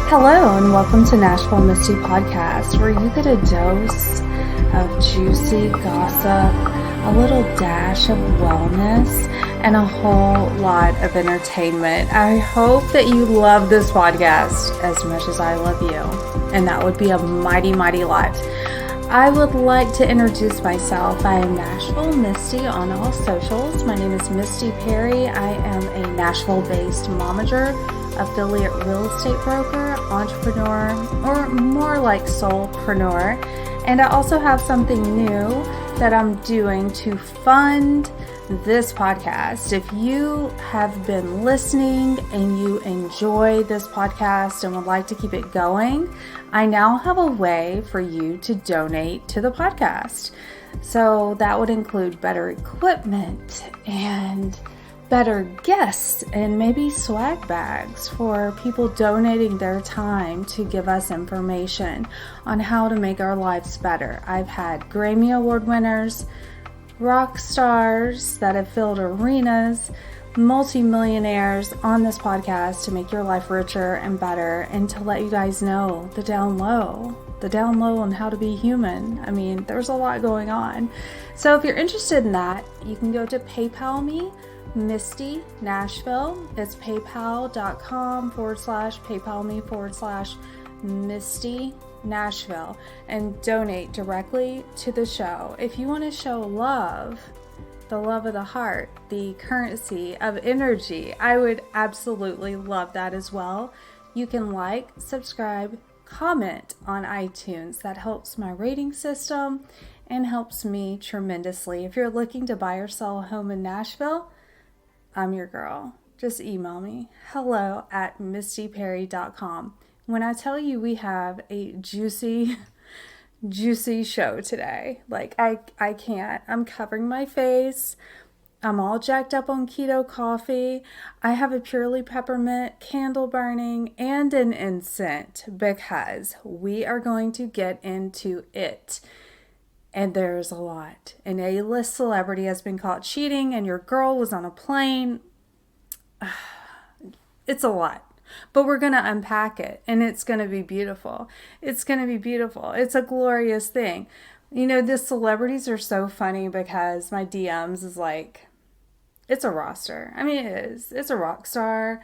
Hello and welcome to Nashville Misty Podcast, where you get a dose of juicy gossip, a little dash of wellness, and a whole lot of entertainment. I hope that you love this podcast as much as I love you, and that would be a mighty, mighty lot. I would like to introduce myself. I am Nashville Misty on all socials. My name is Misty Perry. I am a Nashville-based momager, affiliate real estate broker, entrepreneur, or more like soulpreneur. And I also have something new that I'm doing to fund this podcast. If you have been listening and you enjoy this podcast and would like to keep it going, I now have a way for you to donate to the podcast. So that would include better equipment and better guests and maybe swag bags for people donating their time to give us information on how to make our lives better. I've had Grammy Award winners, rock stars that have filled arenas, multimillionaires on this podcast to make your life richer and better, and to let you guys know the down low on how to be human. I mean, there's a lot going on. So if you're interested in that, you can go to PayPal me, Misty Nashville. It's paypal.com/PayPal me/Misty Nashville, and donate directly to the show. If you want to show love, the love of the heart, the currency of energy, I would absolutely love that as well. You can like, subscribe, comment on iTunes. That helps my rating system and helps me tremendously. If you're looking to buy or sell a home in Nashville, I'm your girl. Just email me, hello@mistyperry.com. When I tell you we have a juicy show today, like I can't. I'm covering my face. I'm all jacked up on keto coffee. I have a purely peppermint candle burning and an incense because we are going to get into it. And there's a lot. An A-list celebrity has been caught cheating and your girl was on a plane. It's a lot. But we're going to unpack it and it's going to be beautiful. It's going to be beautiful. It's a glorious thing. You know, the celebrities are so funny because my DMs is like, it's a roster. I mean, it is. It's a rock star.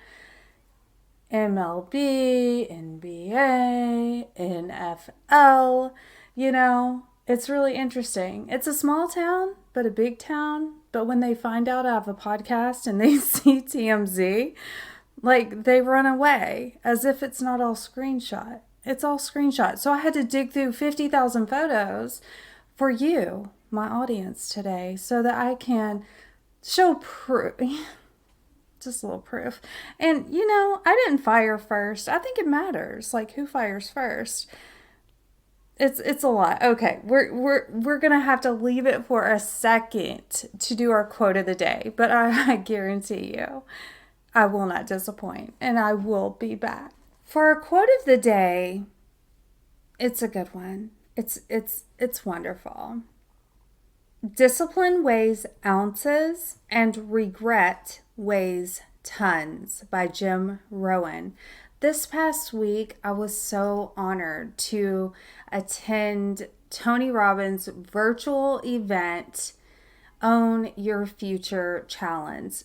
MLB, NBA, NFL, you know. It's really interesting. It's a small town, but a big town. But when they find out I have a podcast and they see TMZ, like they run away as if it's not all screenshot. It's all screenshot. So I had to dig through 50,000 photos for you, my audience today, so that I can show proof. Just a little proof. And you know, I didn't fire first. I think it matters, like who fires first. It's a lot. Okay, we're gonna have to leave it for a second to do our quote of the day, but I guarantee you, I will not disappoint, and I will be back for our quote of the day. It's a good one. It's wonderful. Discipline weighs ounces, and regret weighs tons, by Jim Rohn. This past week, I was so honored to attend Tony Robbins' virtual event, Own Your Future Challenge.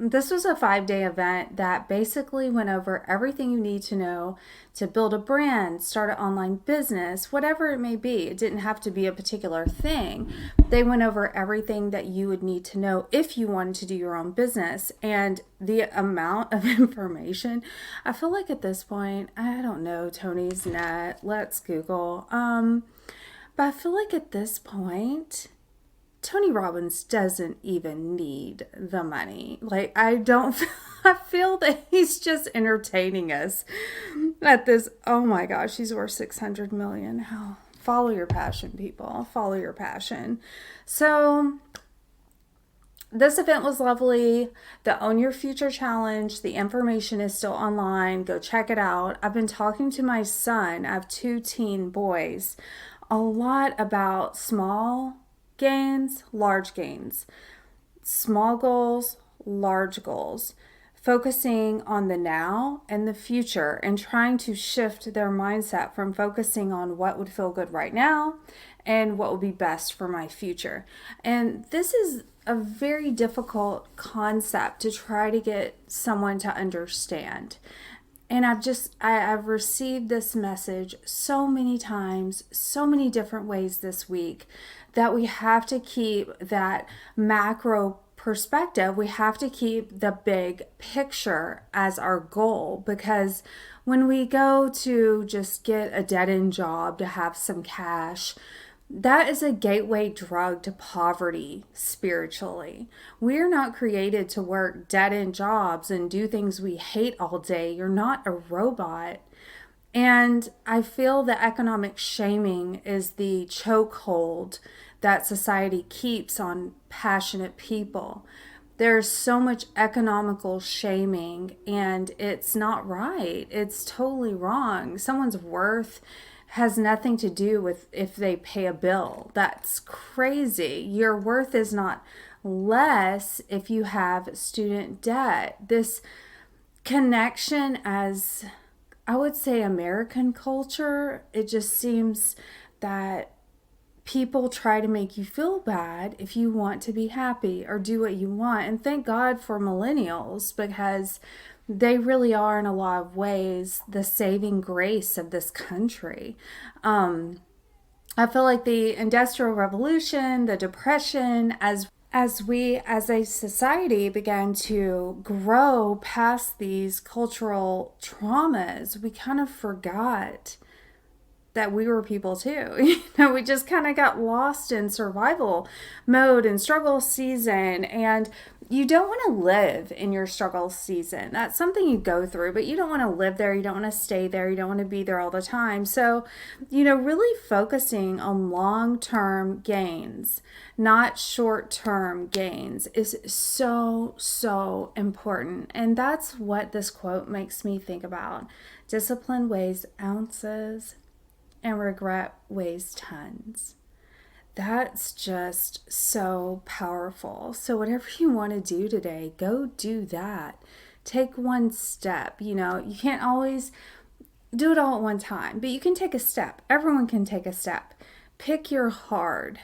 This was a 5-day event that basically went over everything you need to know to build a brand, start an online business, whatever it may be. It didn't have to be a particular thing. They went over everything that you would need to know if you wanted to do your own business. And the amount of information, I feel like at this point, I don't know Tony's net. Let's Google. But I feel like at this point, Tony Robbins doesn't even need the money. Like, I feel that he's just entertaining us at this. Oh my gosh, he's worth $600 million. Oh, follow your passion, people. Follow your passion. So this event was lovely. The Own Your Future Challenge, the information is still online. Go check it out. I've been talking to my son. I have 2 teen boys. A lot about small gains, large gains, small goals, large goals, focusing on the now and the future and trying to shift their mindset from focusing on what would feel good right now and what would be best for my future. And this is a very difficult concept to try to get someone to understand. And I've received this message so many times, so many different ways this week, that we have to keep that macro perspective. We have to keep the big picture as our goal, because when we go to just get a dead-end job to have some cash, that is a gateway drug to poverty spiritually. We're not created to work dead-end jobs and do things we hate all day. You're not a robot. And I feel that economic shaming is the chokehold that society keeps on passionate people. There's so much economical shaming, and it's not right. It's totally wrong. Someone's worth has nothing to do with if they pay a bill. That's crazy. Your worth is not less if you have student debt. This connection, as I would say, American culture, it just seems that people try to make you feel bad if you want to be happy or do what you want. And thank God for millennials, because they really are, in a lot of ways, the saving grace of this country. I feel like the Industrial Revolution, the Depression, as we as a society began to grow past these cultural traumas, we kind of forgot that we were people too. We just kind of got lost in survival mode and struggle season. And you don't want to live in your struggle season. That's something you go through, but you don't want to live there. You don't want to stay there. You don't want to be there all the time. So, really focusing on long-term gains, not short-term gains, is so, so important. And that's what this quote makes me think about. Discipline weighs ounces, and regret weighs tons. That's just so powerful. So whatever you want to do today, go do that. Take one step. You can't always do it all at one time, but you can take a step. Everyone can take a step. Pick your hard.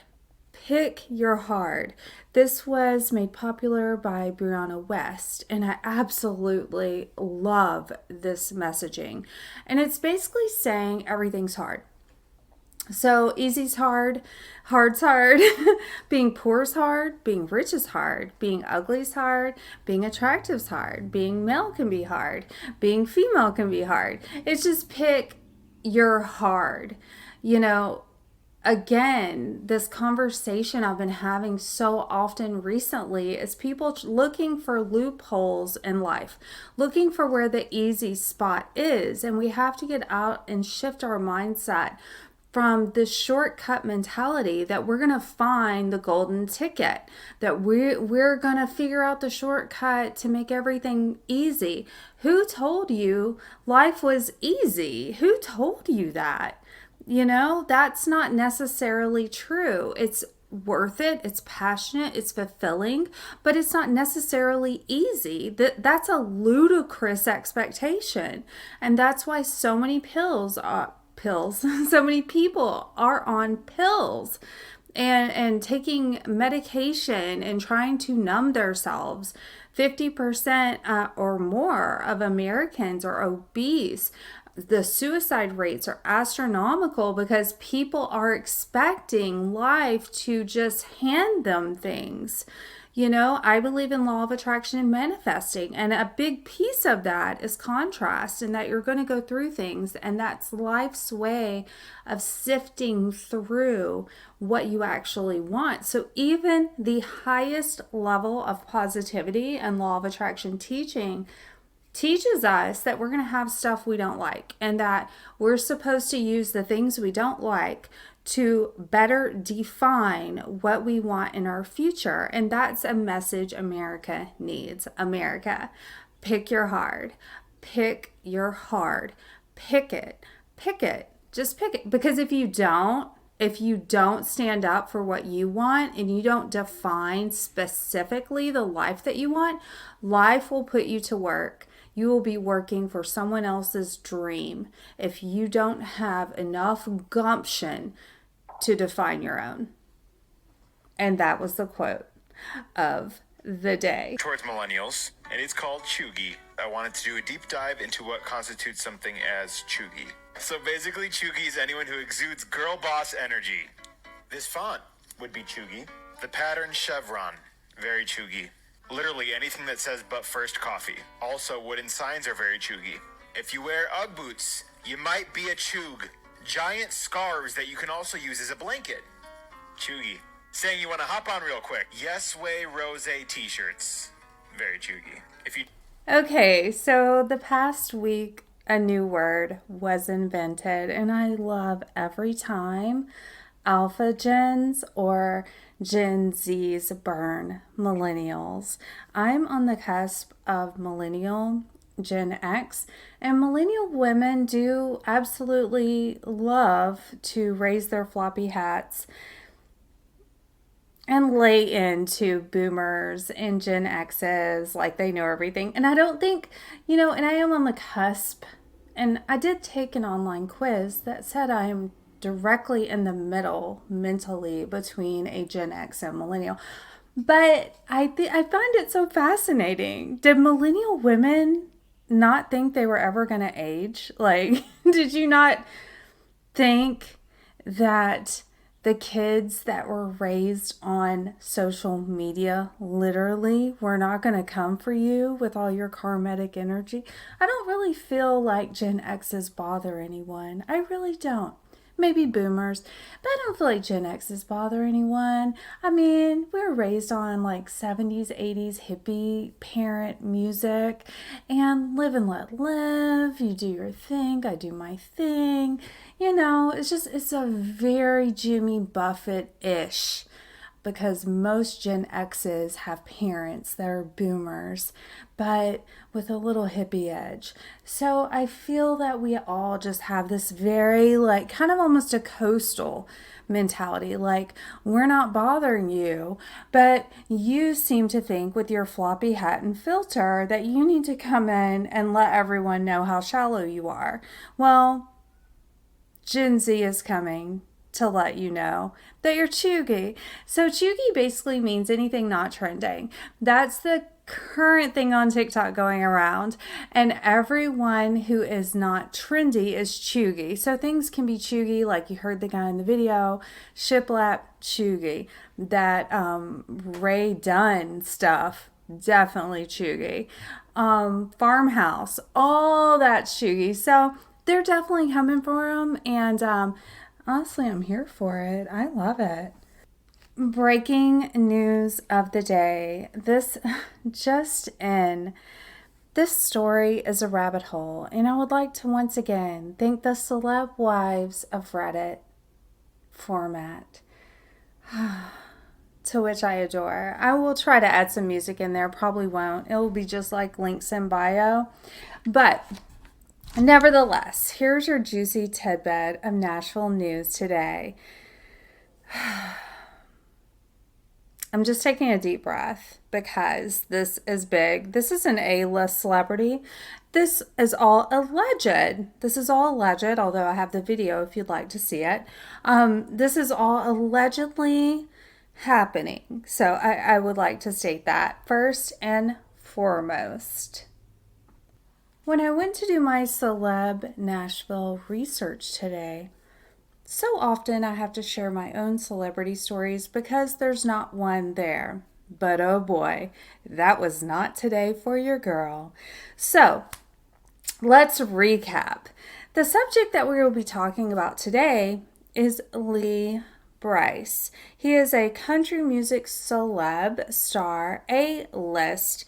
Pick your hard. This was made popular by Brianna West, and I absolutely love this messaging. And it's basically saying everything's hard. So easy's hard, hard's hard, being poor's hard, being rich is hard, being ugly's hard, being attractive's hard, being male can be hard, being female can be hard. It's just pick your hard. Again, this conversation I've been having so often recently is people looking for loopholes in life, looking for where the easy spot is. And we have to get out and shift our mindset from this shortcut mentality that we're going to find the golden ticket, that we're going to figure out the shortcut to make everything easy. Who told you life was easy? Who told you that? That's not necessarily true. It's worth it, it's passionate, it's fulfilling, but it's not necessarily easy. That's a ludicrous expectation. And that's why so many so many people are on pills and taking medication and trying to numb themselves. 50% or more of Americans are obese. The suicide rates are astronomical because people are expecting life to just hand them things. I believe in law of attraction and manifesting, and a big piece of that is contrast, and that you're going to go through things, and that's life's way of sifting through what you actually want. So even the highest level of positivity and law of attraction teaches us that we're going to have stuff we don't like, and that we're supposed to use the things we don't like to better define what we want in our future. And that's a message America needs. America, pick your hard. Pick your hard. Pick it. Pick it. Just pick it. Because if you don't, if you don't stand up for what you want and you don't define specifically the life that you want, life will put you to work. You will be working for someone else's dream if you don't have enough gumption to define your own. And that was the quote of the day. Towards millennials, and it's called cheugy. I wanted to do a deep dive into what constitutes something as cheugy. So basically, cheugy is anyone who exudes girl boss energy. This font would be cheugy. The pattern chevron, very cheugy. Literally anything that says "but first coffee." Also, wooden signs are very cheugy. If you wear Ugg boots, you might be a cheug. Giant scarves that you can also use as a blanket. Cheugy. Saying you want to hop on real quick. Yes Way Rose t-shirts. Very cheugy. Okay, so the past week a new word was invented, and I love every time Alpha Gens or Gen Zs burn millennials. I'm on the cusp of millennial Gen X, and millennial women do absolutely love to raise their floppy hats and lay into boomers and Gen X's like they know everything. And I don't think, and I am on the cusp. And I did take an online quiz that said I am directly in the middle mentally between a Gen X and millennial. But I find it so fascinating. Did millennial women not think they were ever going to age? Like, did you not think that the kids that were raised on social media literally were not going to come for you with all your karmic energy? I don't really feel like Gen X's bother anyone. I really don't. Maybe boomers, but I don't feel like Gen X's bother anyone. I mean, we were raised on like 70s, 80s hippie parent music, and live and let live. You do your thing, I do my thing. It's a very Jimmy Buffett-ish, because most Gen X's have parents that are boomers, but with a little hippie edge. So I feel that we all just have this very, like, kind of almost a coastal mentality. Like, we're not bothering you, but you seem to think with your floppy hat and filter that you need to come in and let everyone know how shallow you are. Well, Gen Z is coming to let you know that you're cheugy. So cheugy basically means anything not trending. That's the current thing on TikTok going around, and everyone who is not trendy is cheugy. So things can be cheugy, like you heard the guy in the video, shiplap, cheugy. That Ray Dunn stuff, definitely cheugy. Farmhouse, all that's cheugy. So they're definitely coming for them, and honestly, I'm here for it. I love it. Breaking news of the day. This story is a rabbit hole, and I would like to once again thank the celeb wives of Reddit format, to which I adore. I will try to add some music in there, probably won't. It will be just like links in bio. But nevertheless, here's your juicy tidbit of Nashville news today. I'm just taking a deep breath because this is big. This is an A-list celebrity. This is all alleged. Although I have the video if you'd like to see it. This is all allegedly happening. So I would like to state that first and foremost. When I went to do my Celeb Nashville research today, so often I have to share my own celebrity stories because there's not one there. But oh boy, that was not today for your girl. So let's recap. The subject that we will be talking about today is Lee Brice. He is a country music celeb star, A-list.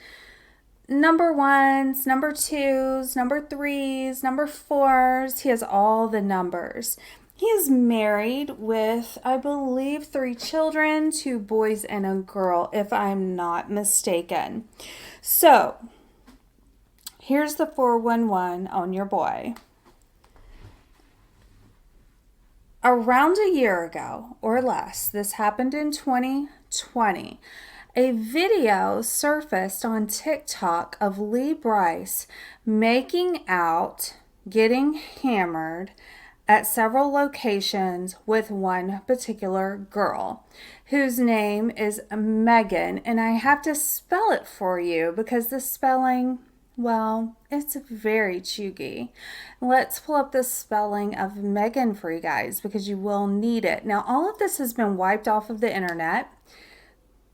Number ones, number twos, number threes, number fours. He has all the numbers. He is married with, I believe, 3 children, 2 boys and a girl, if I'm not mistaken. So, here's the 411 on your boy. Around a year ago or less, this happened in 2020, a video surfaced on TikTok of Brice making out, getting hammered at several locations with one particular girl whose name is Megan. And I have to spell it for you because the spelling, well, it's very chuggy. Let's pull up the spelling of Megan for you guys because you will need it. Now, all of this has been wiped off of the internet.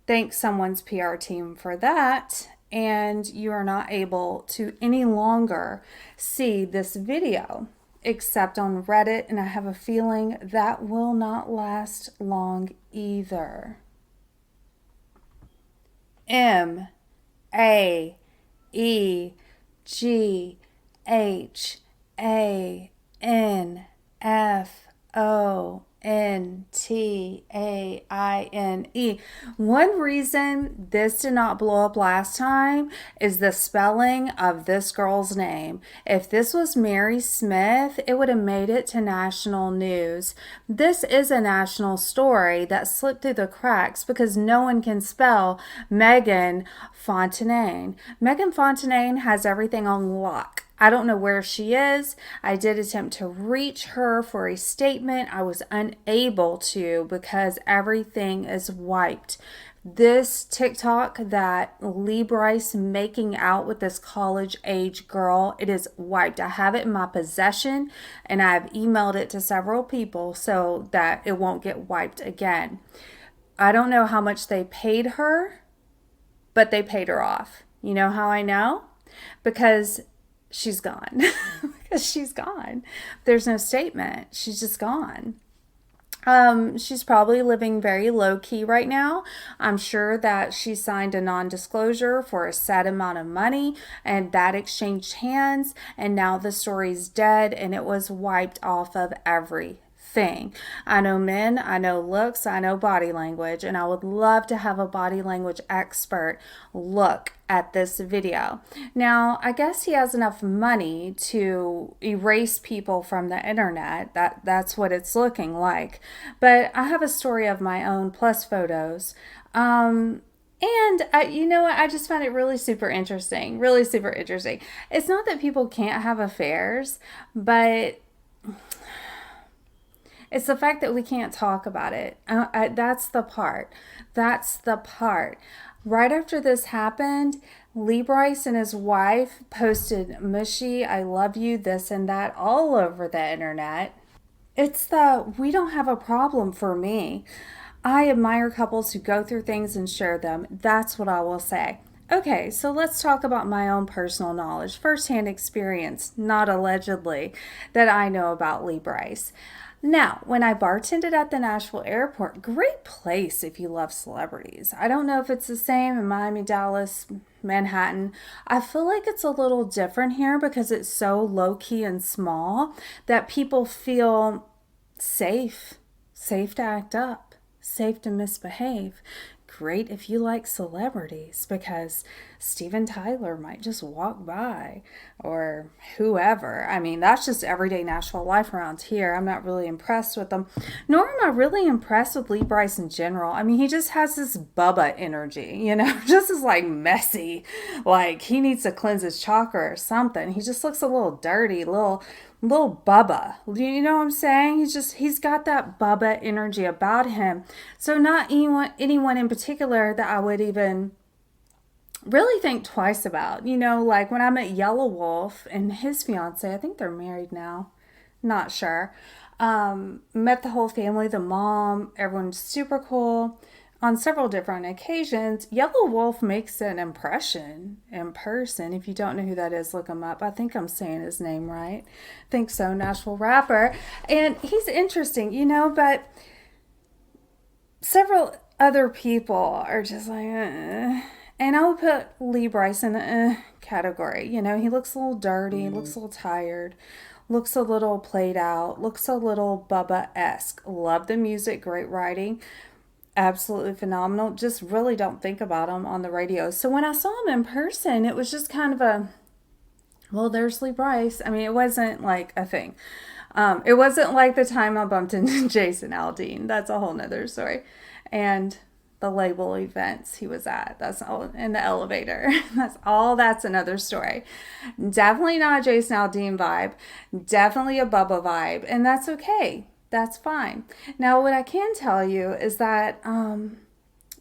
Thank someone's PR team for that. And you are not able to any longer see this video except on Reddit. And I have a feeling that will not last long either. Meganfontaine. One reason this did not blow up last time is the spelling of this girl's name. If this was Mary Smith, it would have made it to national news. This is a national story that slipped through the cracks because no one can spell Megan Fontaine. Megan Fontaine has everything on lock. I don't know where she is. I did attempt to reach her for a statement. I was unable to because everything is wiped. This TikTok that Brice making out with this college age girl, it is wiped. I have it in my possession and I've emailed it to several people so that it won't get wiped again. I don't know how much they paid her, but they paid her off. You know how I know? Because she's gone. Because she's gone. There's no statement. She's just gone. She's probably living very low key right now. I'm sure that she signed a non-disclosure for a set amount of money and that exchanged hands, and now the story's dead and it was wiped off of everything. I know men, I know looks, I know body language, and I would love to have a body language expert look at this video. Now, I guess he has enough money to erase people from the internet. That's what it's looking like. But I have a story of my own plus photos. And I just found it really super interesting. Really super interesting. It's not that people can't have affairs, but it's the fact that we can't talk about it. That's the part. That's the part. Right after this happened, Brice and his wife posted mushy, I love you, this and that all over the internet. It's we don't have a problem for me. I admire couples who go through things and share them. That's what I will say. Okay, so let's talk about my own personal knowledge, firsthand experience, not allegedly, that I know about Brice. Now, when I bartended at the Nashville airport, great place if you love celebrities. I don't know if it's the same in Miami, Dallas, Manhattan. I feel like it's a little different here because it's so low-key and small that people feel safe to act up, safe to misbehave. Great if you like celebrities because Steven Tyler might just walk by or whoever. I mean, that's just everyday Nashville life around here. I'm not really impressed with them, nor am I really impressed with Brice in general. I mean, he just has this Bubba energy, just is like messy, like he needs to cleanse his chakra or something. He just looks a little dirty, little Bubba. You know what I'm saying? He's got that Bubba energy about him. So not anyone in particular that I would even really think twice about. Like when I met Yellow Wolf and his fiance, I think they're married now. Not sure. Met the whole family, the mom, everyone's super cool. On several different occasions, Yellow Wolf makes an impression in person. If you don't know who that is, look him up. I think I'm saying his name right. I think so, Nashville rapper. And he's interesting, but several other people are just like, And I would put Brice in the category. He looks a little dirty, looks a little tired, looks a little played out, looks a little Bubba-esque. Love the music, great writing. Absolutely phenomenal. Just really don't think about him on the radio. So when I saw him in person, it was just kind of well, there's Brice. I mean, it wasn't like a thing. It wasn't like the time I bumped into Jason Aldean. That's a whole nother story. And the label events he was at. That's all in the elevator. That's another story. Definitely not a Jason Aldean vibe. Definitely a Bubba vibe. And that's okay. That's fine. Now, what I can tell you is that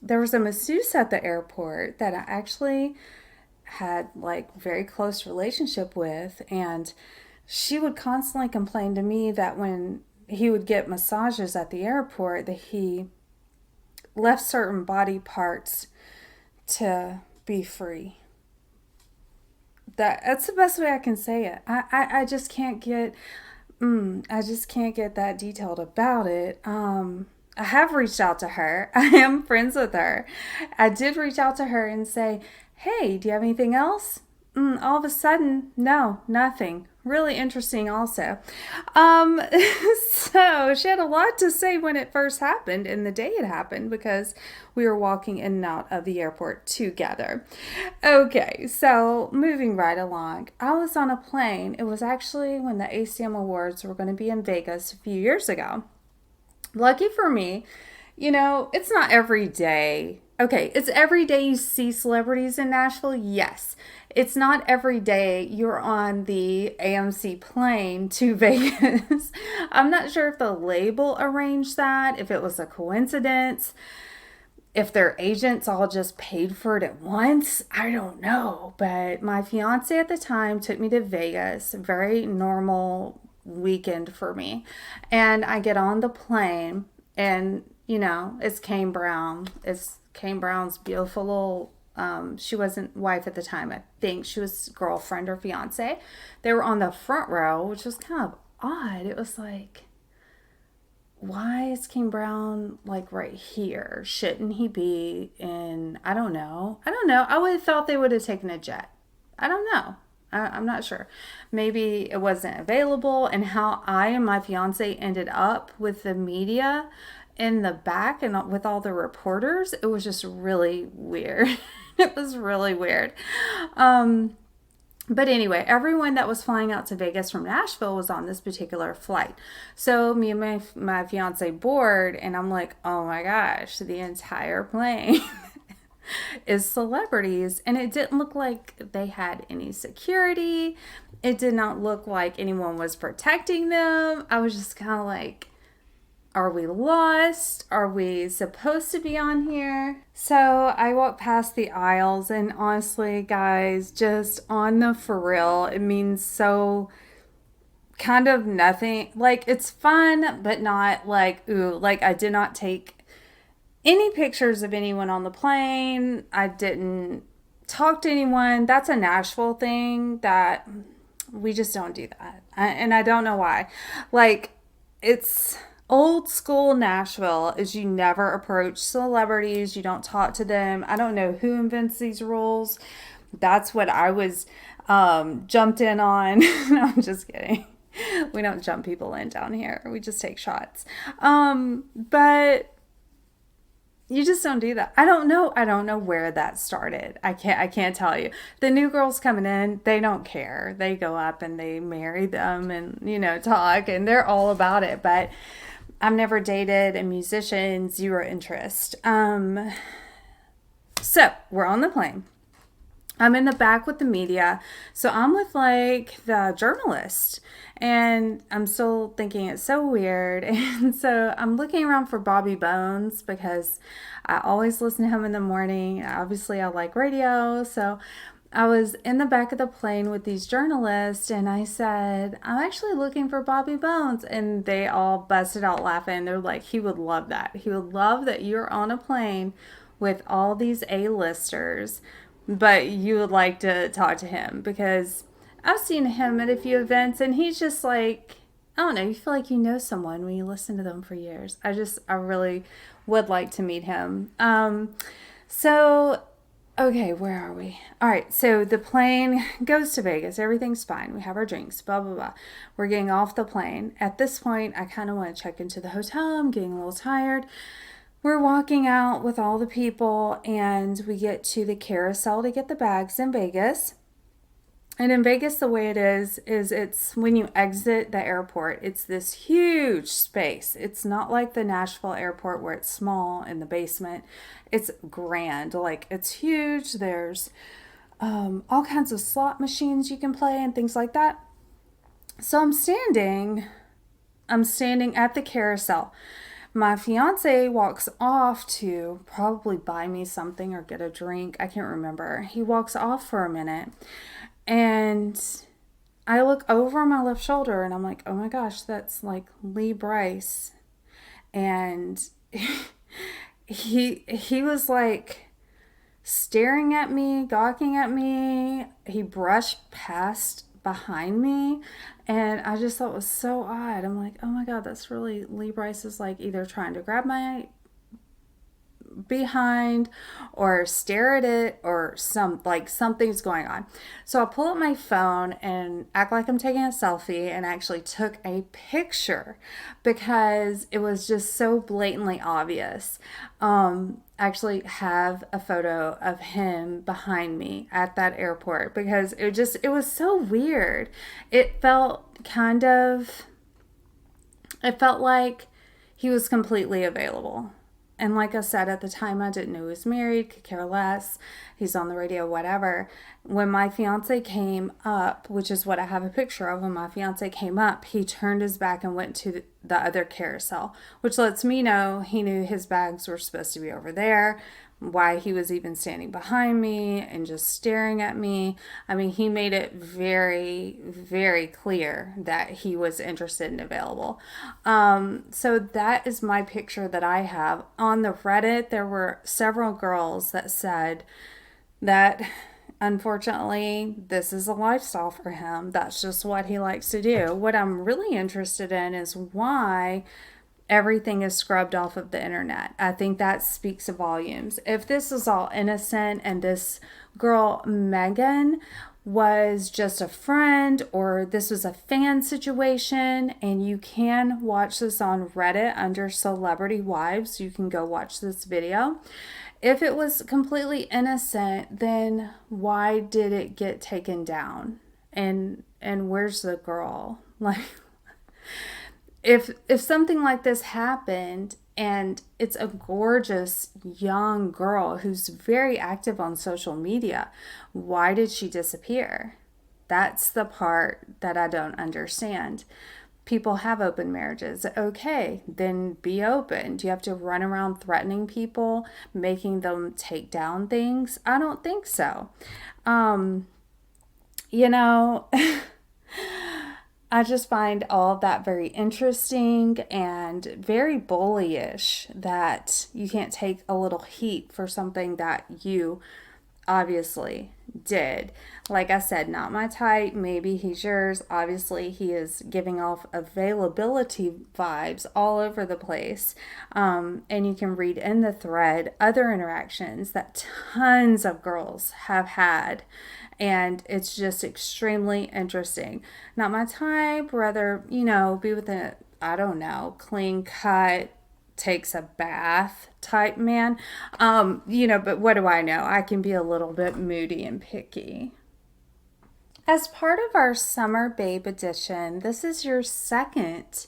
there was a masseuse at the airport that I actually had like very close relationship with, and she would constantly complain to me that when he would get massages at the airport that he left certain body parts to be free. That's the best way I can say it. I just can't get that detailed about it. I have reached out to her. I am friends with her. I did reach out to her and say, hey, do you have anything else? All of a sudden, no, nothing. Really interesting also. So she had a lot to say when it first happened and the day it happened because we were walking in and out of the airport together. Okay, so moving right along. I was on a plane. It was actually when the ACM Awards were going to be in Vegas a few years ago. Lucky for me, it's not every day. Okay, it's every day you see celebrities in Nashville, yes. It's not every day you're on the AMC plane to Vegas. I'm not sure if the label arranged that, if it was a coincidence, if their agents all just paid for it at once. I don't know. But my fiance at the time took me to Vegas, very normal weekend for me. And I get on the plane and, it's Kane Brown. It's Kane Brown's beautiful little, she wasn't wife at the time. I think she was girlfriend or fiance. They were on the front row, which was kind of odd. It was like, why is Kane Brown like right here? Shouldn't he be in, I don't know. I would have thought they would have taken a jet. I don't know. I'm not sure. Maybe it wasn't available, and how I and my fiance ended up with the media in the back and with all the reporters, it was just really weird. It was really weird. But anyway, everyone that was flying out to Vegas from Nashville was on this particular flight. So me and my fiance board, and I'm like, oh my gosh, the entire plane is celebrities. And it didn't look like they had any security. It did not look like anyone was protecting them. I was just kind of like, are we lost? Are we supposed to be on here? So I walked past the aisles, and honestly, guys, just on the for real, it means so kind of nothing. Like, it's fun, but not like, ooh, like I did not take any pictures of anyone on the plane. I didn't talk to anyone. That's a Nashville thing that we just don't do that. And I don't know why. Like, it's old school Nashville is you never approach celebrities. You don't talk to them. I don't know who invents these rules. That's what I was jumped in on. No, I'm just kidding. We don't jump people in down here. We just take shots. But you just don't do that. I don't know where that started. I can't tell you. The new girls coming in, they don't care. They go up and they marry them and, talk, and they're all about it. But I've never dated a musician, zero interest. So we're on the plane. I'm in the back with the media. So I'm with like the journalist, and I'm still thinking it's so weird. And so I'm looking around for Bobby Bones because I always listen to him in the morning. Obviously I like radio. So I was in the back of the plane with these journalists, and I said, I'm actually looking for Bobby Bones. And they all busted out laughing. They're like, he would love that. He would love that you're on a plane with all these A-listers, but you would like to talk to him, because I've seen him at a few events, and he's just like, I don't know, you feel like you know someone when you listen to them for years. I really would like to meet him. So okay, where are we? All right, so the plane goes to Vegas. Everything's fine. We have our drinks, blah, blah, blah. We're getting off the plane. At this point, I kind of want to check into the hotel. I'm getting a little tired. We're walking out with all the people, and we get to the carousel to get the bags in Vegas. And in Vegas, the way it is it's when you exit the airport, it's this huge space. It's not like the Nashville airport where it's small in the basement. It's grand, like it's huge. There's all kinds of slot machines you can play and things like that. So I'm standing at the carousel. My fiance walks off to probably buy me something or get a drink. I can't remember. He walks off for a minute, and I look over my left shoulder and I'm like, oh my gosh, that's like Lee Brice. And he was like staring at me, gawking at me. He brushed past behind me, and I just thought it was so odd. I'm like, oh my god, that's really Lee Brice is like either trying to grab my behind or stare at it or something's going on. So I pull up my phone and act like I'm taking a selfie and actually took a picture because it was just so blatantly obvious. Actually have a photo of him behind me at that airport because it was so weird. It felt like he was completely available. And like I said, at the time, I didn't know he was married, could care less. He's on the radio, whatever. When my fiance came up, which is what I have a picture of, when my fiance came up, he turned his back and went to the other carousel, which lets me know he knew his bags were supposed to be over there, why he was even standing behind me and just staring at me. I mean, he made it very, very clear that he was interested and available. So that is my picture that I have. On the Reddit, there were several girls that said that unfortunately this is a lifestyle for him. That's just what he likes to do. What I'm really interested in is why everything is scrubbed off of the internet. I think that speaks volumes. If this is all innocent and this girl, Megan, was just a friend or this was a fan situation, and you can watch this on Reddit under Celebrity Wives, you can go watch this video. If it was completely innocent, then why did it get taken down? And where's the girl? Like, if something like this happened and it's a gorgeous young girl who's very active on social media, why did she disappear? That's the part that I don't understand. People have open marriages. Okay, then be open. Do you have to run around threatening people, making them take down things? I don't think so. You know, I just find all of that very interesting and very bullyish that you can't take a little heat for something that you obviously did. Like I said, not my type. Maybe he's yours. Obviously, he is giving off availability vibes all over the place. And you can read in the thread other interactions that tons of girls have had. And it's just extremely interesting. Not my type. Rather, be with a, I don't know, clean cut, takes a bath type man. But what do I know? I can be a little bit moody and picky. As part of our Summer Babe edition, this is your second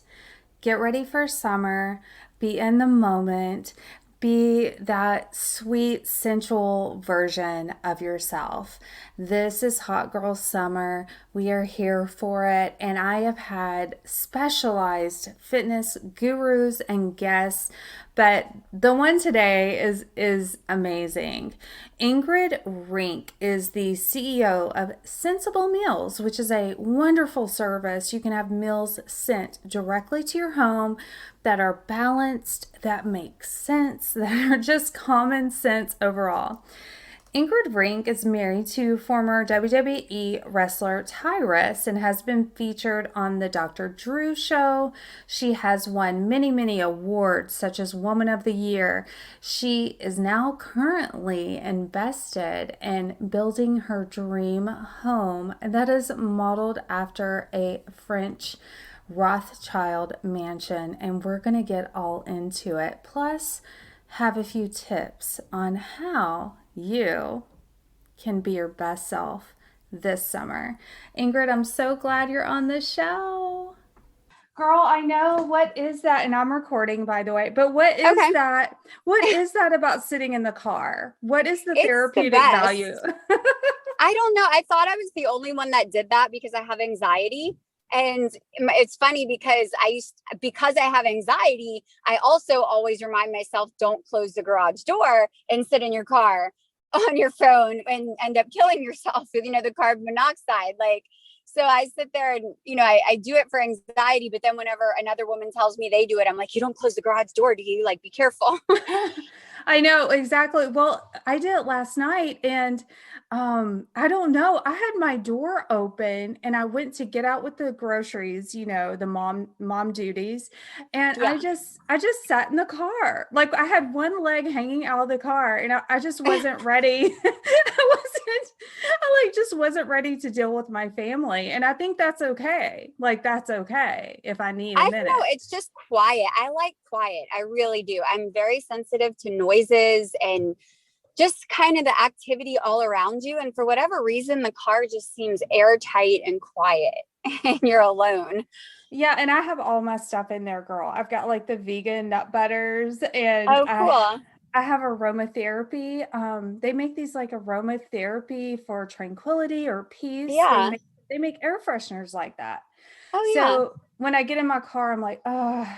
Get Ready for Summer, be in the moment, be that sweet, sensual version of yourself. This is Hot Girl Summer. We are here for it. And I have had specialized fitness gurus and guests, but the one today is amazing. Ingrid Rinck is the CEO of Sensible Meals, which is a wonderful service. You can have meals sent directly to your home that are balanced, that make sense, that are just common sense overall. Ingrid Rinck is married to former WWE wrestler Tyrus and has been featured on the Dr. Drew Show. She has won many, many awards, such as Woman of the Year. She is now currently invested in building her dream home that is modeled after a French Rothschild mansion, and we're going to get all into it. Plus, have a few tips on how you can be your best self this summer. Ingrid, I'm so glad you're on the show. Girl, I know what is that, and I'm recording by the way, but what is Okay. that? What is that about sitting in the car? What is the It's the therapeutic value? best. I don't know. I thought I was the only one that did that because I have anxiety. And it's funny because because I have anxiety, I also always remind myself, don't close the garage door and sit in your car on your phone and end up killing yourself with, the carbon monoxide. Like, so I sit there and, I do it for anxiety, but then whenever another woman tells me they do it, I'm like, you don't close the garage door, do you? Like, be careful. I know exactly. Well, I did it last night and I don't know. I had my door open and I went to get out with the groceries, the mom duties. And Yeah. I just sat in the car. Like I had one leg hanging out of the car and I just wasn't ready. I like just wasn't ready to deal with my family. And I think that's okay. Like that's okay if I need a I don't know. minute. It's just quiet. I like quiet. I really do. I'm very sensitive to noises and just kind of the activity all around you. And for whatever reason, the car just seems airtight and quiet and you're alone. Yeah, and I have all my stuff in there, girl. I've got like the vegan nut butters and Oh, cool. I have aromatherapy. They make these like aromatherapy for tranquility or peace. Yeah. They make air fresheners like that. Oh, yeah. So when I get in my car, I'm like, oh,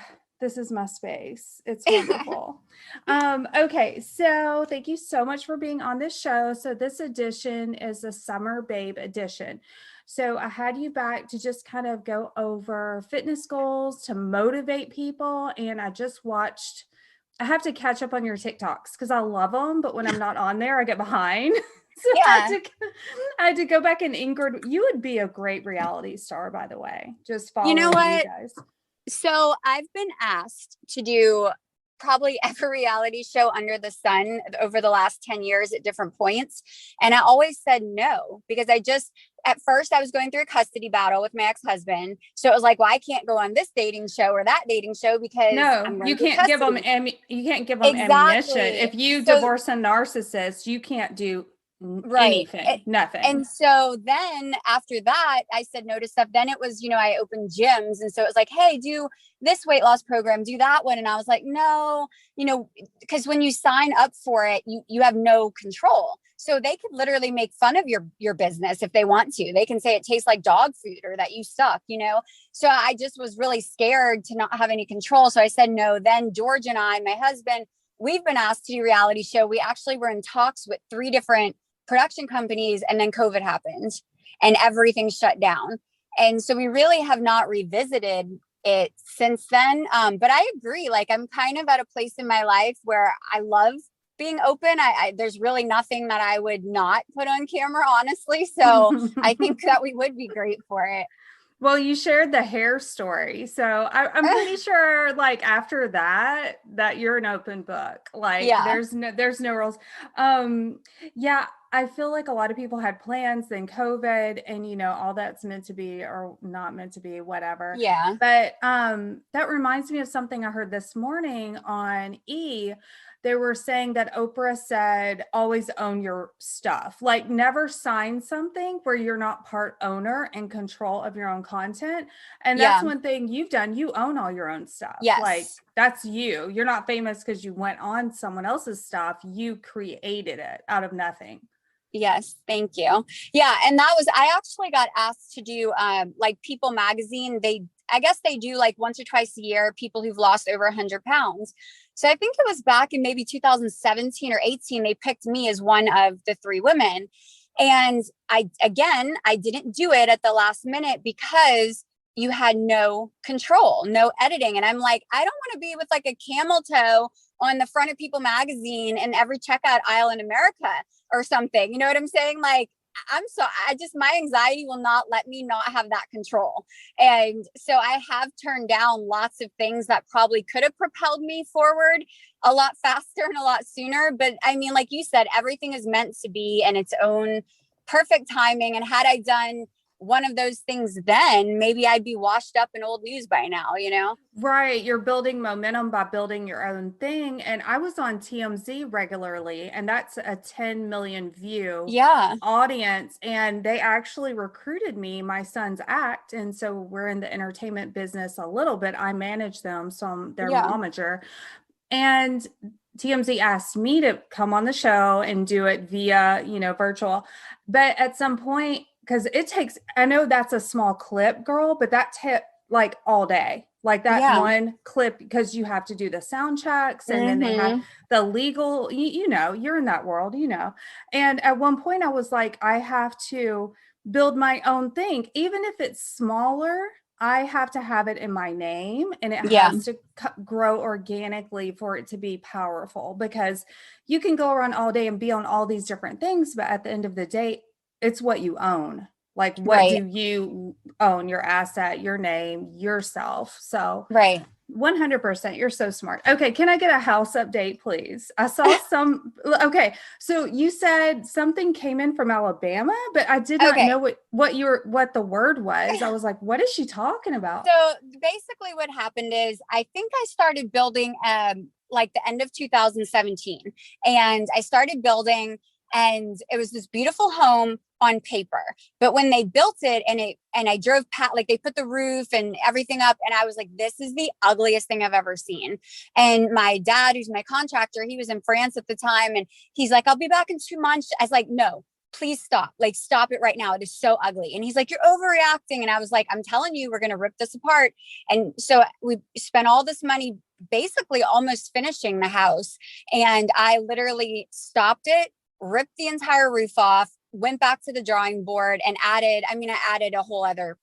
this is my space. It's wonderful. Okay, so thank you so much for being on this show. So this edition is the Summer Babe edition. So I had you back to just kind of go over fitness goals to motivate people. And I have to catch up on your TikToks because I love them, but when I'm not on there, I get behind. So Yeah. I had to go back and Ingrid, you would be a great reality star, by the way, just You know following you what? guys. So I've been asked to do probably every reality show under the sun over the last 10 years at different points. And I always said no, because at first I was going through a custody battle with my ex-husband. So it was like, well, I can't go on this dating show or that dating show because No, I'm you going through can't give them custody. you can't give them ammunition. Exactly. If you So, divorce a narcissist, you can't do right. anything, nothing. And so then after that, I said no to stuff. Then it was, I opened gyms. And so it was like, hey, do this weight loss program, do that one. And I was like, no, because when you sign up for it, you have no control. So they could literally make fun of your business if they want to. They can say it tastes like dog food or that you suck. So I just was really scared to not have any control. So I said no. Then George and I, my husband, we've been asked to do a reality show. We actually were in talks with 3 different production companies, and then COVID happened and everything shut down. And so we really have not revisited it since then. But I agree, like I'm kind of at a place in my life where I love being open. There's really nothing that I would not put on camera, honestly. So I think that we would be great for it. Well, you shared the hair story. So I'm pretty sure like after that you're an open book. Like Yeah. there's no rules. Yeah, I feel like a lot of people had plans, then COVID and all that's meant to be or not meant to be, whatever. Yeah. But that reminds me of something I heard this morning on E. They were saying that Oprah said, always own your stuff. Like never sign something where you're not part owner and control of your own content. And that's Yeah. one thing you've done. You own all your own stuff. Like Yes. that's you. You're not famous because you went on someone else's stuff. You created it out of nothing. Yes, thank you. Yeah, and I actually got asked to do like People magazine. I guess they do like once or twice a year people who've lost over 100 pounds. So I think it was back in maybe 2017 or 18, they picked me as one of the 3 women. And I didn't do it at the last minute because you had no control, no editing. And I'm like, I don't want to be with like a camel toe on the front of People magazine in every checkout aisle in America or something. You know what I'm saying? Like, my anxiety will not let me not have that control. And so I have turned down lots of things that probably could have propelled me forward a lot faster and a lot sooner. But I mean, like you said, everything is meant to be in its own perfect timing. And had I done one of those things, then maybe I'd be washed up in old news by now, you know? Right. You're building momentum by building your own thing. And I was on TMZ regularly, and that's a 10 million view Yeah. audience. And they actually recruited me, my son's act. And so we're in the entertainment business a little bit. I manage them, so I'm their Yeah. momager. And TMZ asked me to come on the show and do it via, virtual. But at some point, because it takes, I know that's a small clip, girl, but that took like all day. Like that one clip, because you have to do the sound checks and then they have the legal, you're in that world, And at one point I was like, I have to build my own thing, even if it's smaller. I have to have it in my name, and it has to grow organically for it to be powerful, because you can go around all day and be on all these different things, but at the end of the day, it's what you own. Like, what do you own? Your asset, your name, yourself. So 100%. You're so smart. Okay. Can I get a house update, please? I saw some. Okay. So you said something came in from Alabama, but I did not know what the word was. I was like, what is she talking about? So basically what happened is, I think I started building like the end of 2017, and I started building, and it was this beautiful home on paper. But when they built it and I drove past, like they put the roof and everything up, and I was like, this is the ugliest thing I've ever seen. And my dad, who's my contractor, he was in France at the time, and he's like, I'll be back in 2 months. I was like, no, please stop. Like, stop it right now. It is so ugly. And he's like, you're overreacting. And I was like, I'm telling you, we're going to rip this apart. And so we spent all this money basically almost finishing the house. And I literally stopped it, ripped the entire roof off, went back to the drawing board and I added a whole other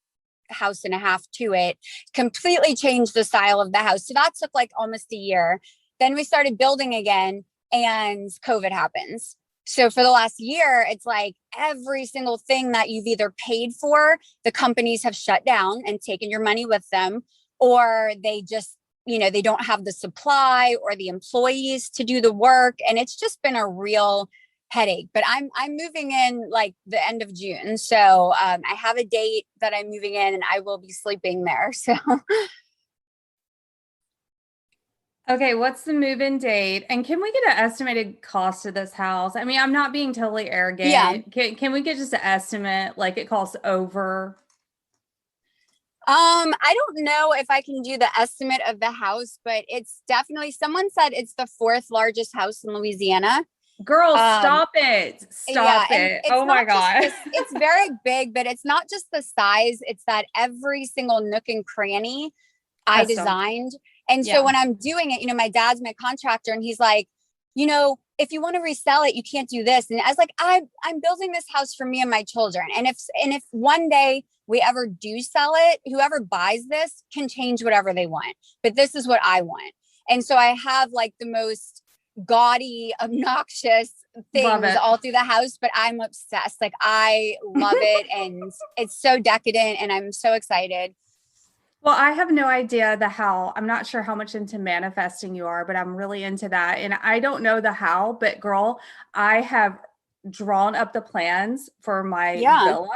house and a half to it, completely changed the style of the house. So that took like almost a year. Then we started building again, and COVID happens. So for the last year, it's like every single thing that you've either paid for, the companies have shut down and taken your money with them, or they just, they don't have the supply or the employees to do the work. And it's just been a real headache. But I'm moving in like the end of June. So I have a date that I'm moving in, and I will be sleeping there. So okay, what's the move-in date? And can we get an estimated cost of this house? I mean, I'm not being totally arrogant. Yeah. Can we get just an estimate, like it costs over? I don't know if I can do the estimate of the house, but it's definitely, someone said it's the 4th largest house in Louisiana. Girl, stop it. Stop it. Oh my God. It's very big, but it's not just the size. It's that every single nook and cranny I designed. And so when I'm doing it, my dad's my contractor, and he's like, if you want to resell it, you can't do this. And I was like, I'm building this house for me and my children. And if one day we ever do sell it, whoever buys this can change whatever they want, but this is what I want. And so I have like the most gaudy, obnoxious things all through the house, but I'm obsessed. Like, I love it, and it's so decadent, and I'm so excited. Well, I have no idea the how. I'm not sure how much into manifesting you are, but I'm really into that. And I don't know the how, but girl, I have drawn up the plans for my villa.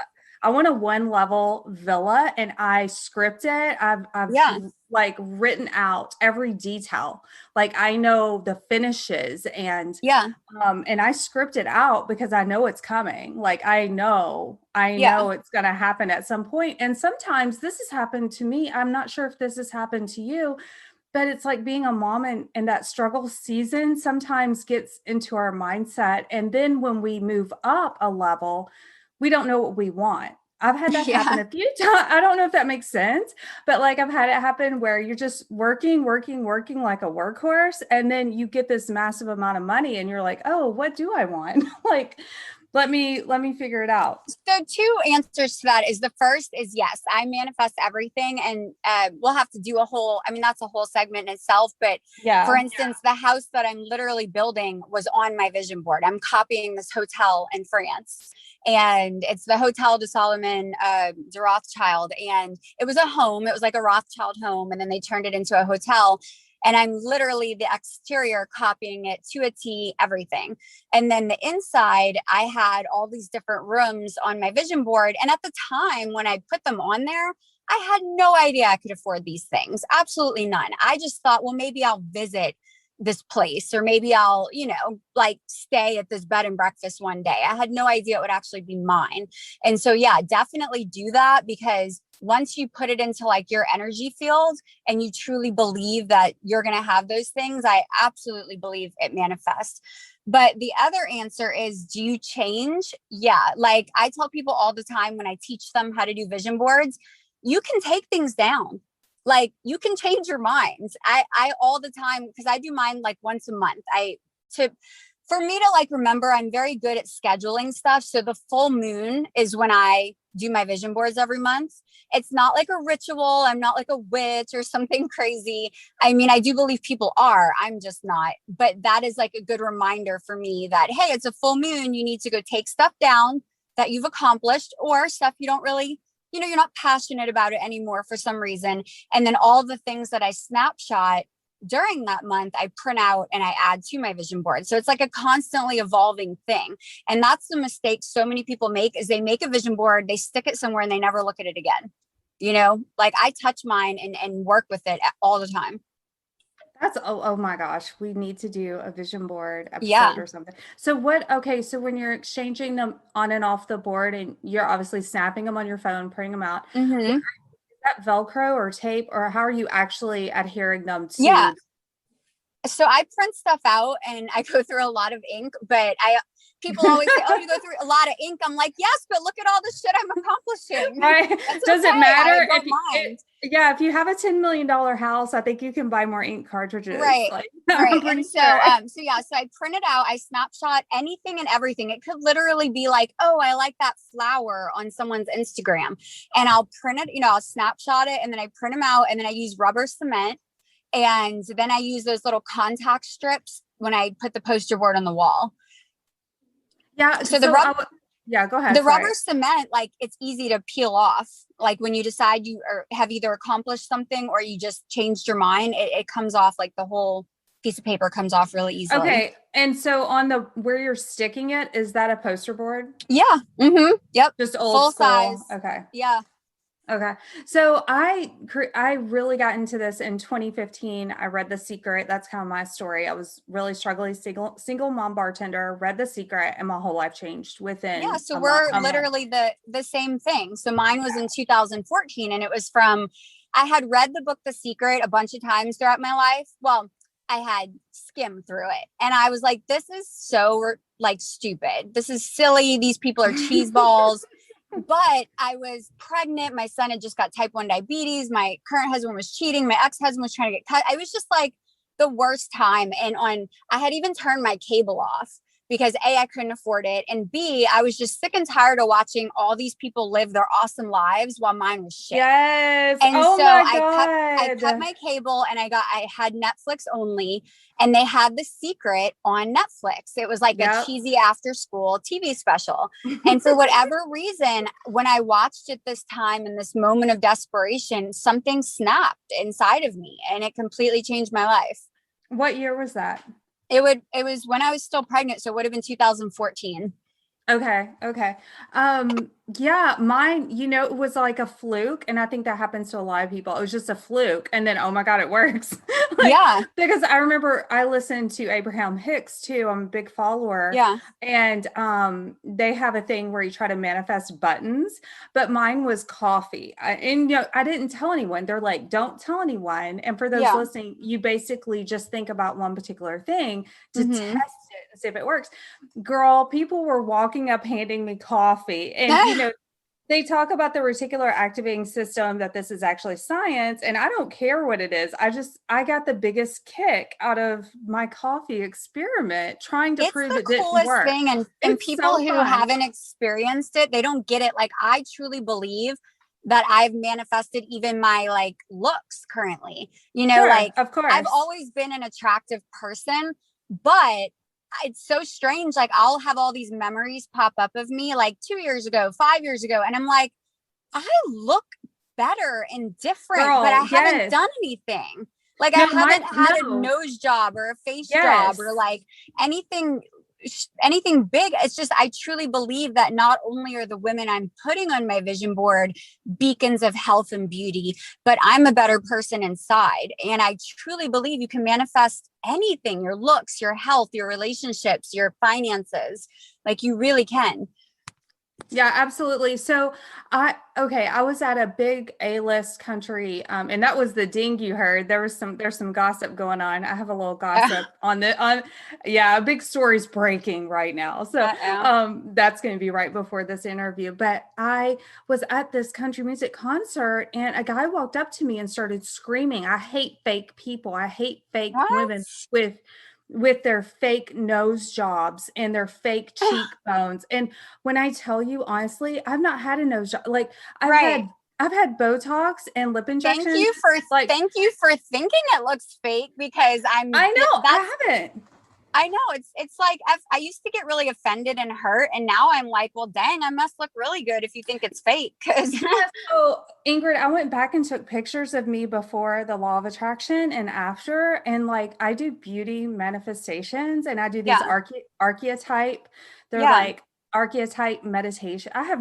I want a 1-level villa, and I script it. I've like written out every detail. Like, I know the finishes and I script it out because I know it's coming. Like, I know it's going to happen at some point. And sometimes this has happened to me. I'm not sure if this has happened to you, but it's like being a mom and that struggle season sometimes gets into our mindset. And then when we move up a level, we don't know what we want. I've had that happen a few times. I don't know if that makes sense, but like, I've had it happen where you're just working like a workhorse, and then you get this massive amount of money and you're like, oh, what do I want? Like, let me figure it out. So 2 answers to that is, the first is yes, I manifest everything, and we'll have to do that's a whole segment in itself. But for instance, the house that I'm literally building was on my vision board. I'm copying this hotel in France, and it's the Hotel de Solomon de Rothschild. And it was a home. It was like a Rothschild home. And then they turned it into a hotel. And I'm literally the exterior copying it to a T, everything. And then the inside, I had all these different rooms on my vision board. And at the time when I put them on there, I had no idea I could afford these things. Absolutely none. I just thought, well, maybe I'll visit this place, or maybe I'll, like stay at this bed and breakfast one day. I had no idea it would actually be mine. And so, yeah, definitely do that, because once you put it into like your energy field and you truly believe that you're going to have those things, I absolutely believe it manifests. But the other answer is, do you change? Yeah. Like I tell people all the time when I teach them how to do vision boards, you can take things down. Like you can change your minds. I all the time, because I do mine like once a month. For me to like remember, I'm very good at scheduling stuff. So the full moon is when I do my vision boards every month. It's not like a ritual. I'm not like a witch or something crazy. I mean, I do believe people are. I'm just not. But that is like a good reminder for me that, hey, it's a full moon. You need to go take stuff down that you've accomplished, or stuff you don't really, you're not passionate about it anymore for some reason. And then all the things that I snapshot during that month, I print out and I add to my vision board. So it's like a constantly evolving thing. And that's the mistake so many people make, is they make a vision board, they stick it somewhere and they never look at it again. Like I touch mine and work with it all the time. That's, oh my gosh, we need to do a vision board episode or something. So so when you're exchanging them on and off the board and you're obviously snapping them on your phone, printing them out, is that Velcro or tape, or how are you actually adhering them to? Yeah. So I print stuff out and I go through a lot of ink, but people always say, oh, you go through a lot of ink. I'm like, yes, but look at all the shit I'm accomplishing. Right. Does it matter? If you have a $10 million house, I think you can buy more ink cartridges. Right. Right. And so I print it out. I snapshot anything and everything. It could literally be like, oh, I like that flower on someone's Instagram, and I'll print it, I'll snapshot it, and then I print them out, and then I use rubber cement. And then I use those little contact strips when I put the poster board on the wall. Yeah. So the rubber, go ahead. The rubber cement, like it's easy to peel off. Like when you decide you have either accomplished something or you just changed your mind, it comes off, like the whole piece of paper comes off really easily. Okay. And so on where you're sticking it, is that a poster board? Yeah. Mm-hmm. Yep. Just old full school. Size. Okay. Yeah. Okay. So I really got into this in 2015. I read The Secret. That's kind of my story. I was really struggling, single mom bartender, read The Secret, and my whole life changed within. Yeah. So we're literally the same thing. So mine was in 2014, and it was I had read the book The Secret a bunch of times throughout my life. Well, I had skimmed through it and I was like, this is so like stupid. This is silly. These people are cheese balls. But I was pregnant. My son had just got type 1 diabetes. My current husband was cheating. My ex-husband was trying to get cut. I was just like the worst time. And I had even turned my cable off because A, I couldn't afford it. And B, I was just sick and tired of watching all these people live their awesome lives while mine was shit. Yes. And so I cut my cable and I had Netflix only, and they had The Secret on Netflix. It was like a cheesy after school TV special. And for whatever reason, when I watched it this time in this moment of desperation, something snapped inside of me and it completely changed my life. What year was that? It was when I was still pregnant. So it would have been 2014. Okay. Yeah, mine, it was like a fluke. And I think that happens to a lot of people. It was just a fluke. And then, oh my God, it works. Because I remember I listened to Abraham Hicks too. I'm a big follower. Yeah. And they have a thing where you try to manifest buttons, but mine was coffee. I didn't tell anyone. They're like, don't tell anyone. And for those listening, you basically just think about one particular thing to test it and see if it works. Girl, people were walking up handing me coffee, and they talk about the reticular activating system, that this is actually science, and I don't care what it is. I got the biggest kick out of my coffee experiment trying to prove it didn't work. It's the coolest thing, and people who haven't experienced it, they don't get it. Like I truly believe that I've manifested even my like looks currently. Of course. I've always been an attractive person, but it's so strange. Like I'll have all these memories pop up of me like 2 years ago, 5 years ago. And I'm like, I look better and different, but I haven't done anything. Like I haven't had a nose job or a face job or like anything big. It's just, I truly believe that not only are the women I'm putting on my vision board beacons of health and beauty, but I'm a better person inside. And I truly believe you can manifest anything, your looks, your health, your relationships, your finances. Like you really can. Yeah, absolutely. So I was at a big A-list country, and that was the ding you heard. There's some gossip going on. I have a little gossip a big story's breaking right now. So that's going to be right before this interview. But I was at this country music concert and a guy walked up to me and started screaming, "I hate fake people. I hate fake women with their fake nose jobs and their fake cheekbones." And when I tell you honestly, I've not had a nose job. Like I've had Botox and lip injections. Thank you for thinking it looks fake, because I haven't. I know it's like I used to get really offended and hurt, and now I'm like, well, dang, I must look really good if you think it's fake. So Ingrid, I went back and took pictures of me before the law of attraction and after, and like I do beauty manifestations and I do these archetype. They're like archetype meditation. I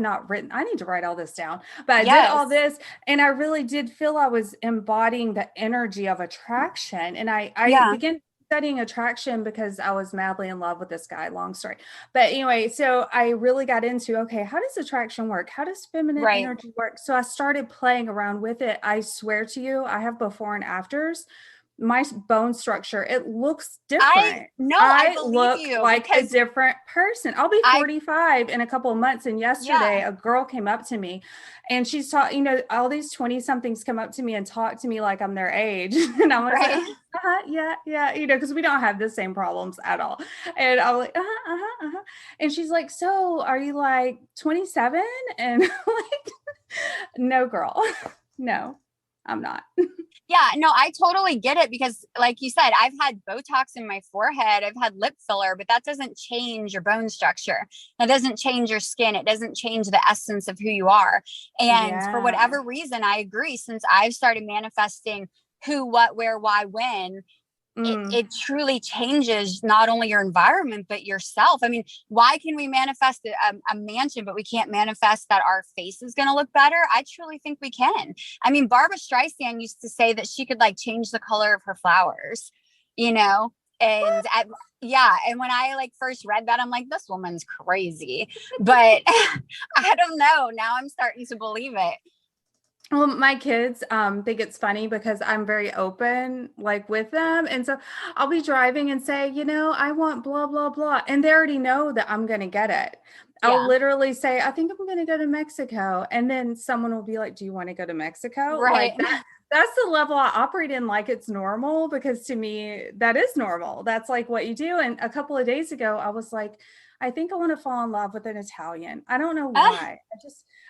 need to write all this down, but I did all this and I really did feel I was embodying the energy of attraction. And I began studying attraction because I was madly in love with this guy, long story. But anyway, so I really got into, okay, how does attraction work? How does feminine energy work? So I started playing around with it. I swear to you, I have before and afters. My bone structure, it looks different. I look like a different person. I'll be 45 in a couple of months. And yesterday a girl came up to me and she's talking, all these 20 somethings come up to me and talk to me like I'm their age. And I'm like, because we don't have the same problems at all. And I'm like, and she's like, so are you like 27? And I'm like, no, girl, no, I'm not. Yeah, no, I totally get it, because like you said, I've had Botox in my forehead, I've had lip filler, but that doesn't change your bone structure. That doesn't change your skin. It doesn't change the essence of who you are. And for whatever reason, I agree, since I've started manifesting who, what, where, why, when, it truly changes not only your environment, but yourself. I mean, why can we manifest a mansion, but we can't manifest that our face is going to look better? I truly think we can. I mean, Barbara Streisand used to say that she could like change the color of her flowers, and and when I like first read that, I'm like, this woman's crazy, but I don't know. Now I'm starting to believe it. Well, my kids think it's funny because I'm very open, like with them. And so I'll be driving and say, I want blah, blah, blah. And they already know that I'm going to get it. I'll literally say, I think I'm going to go to Mexico. And then someone will be like, do you want to go to Mexico? Right. Like that's the level I operate in. Like it's normal, because to me, that is normal. That's like what you do. And a couple of days ago, I was like, I think I want to fall in love with an Italian. I don't know why.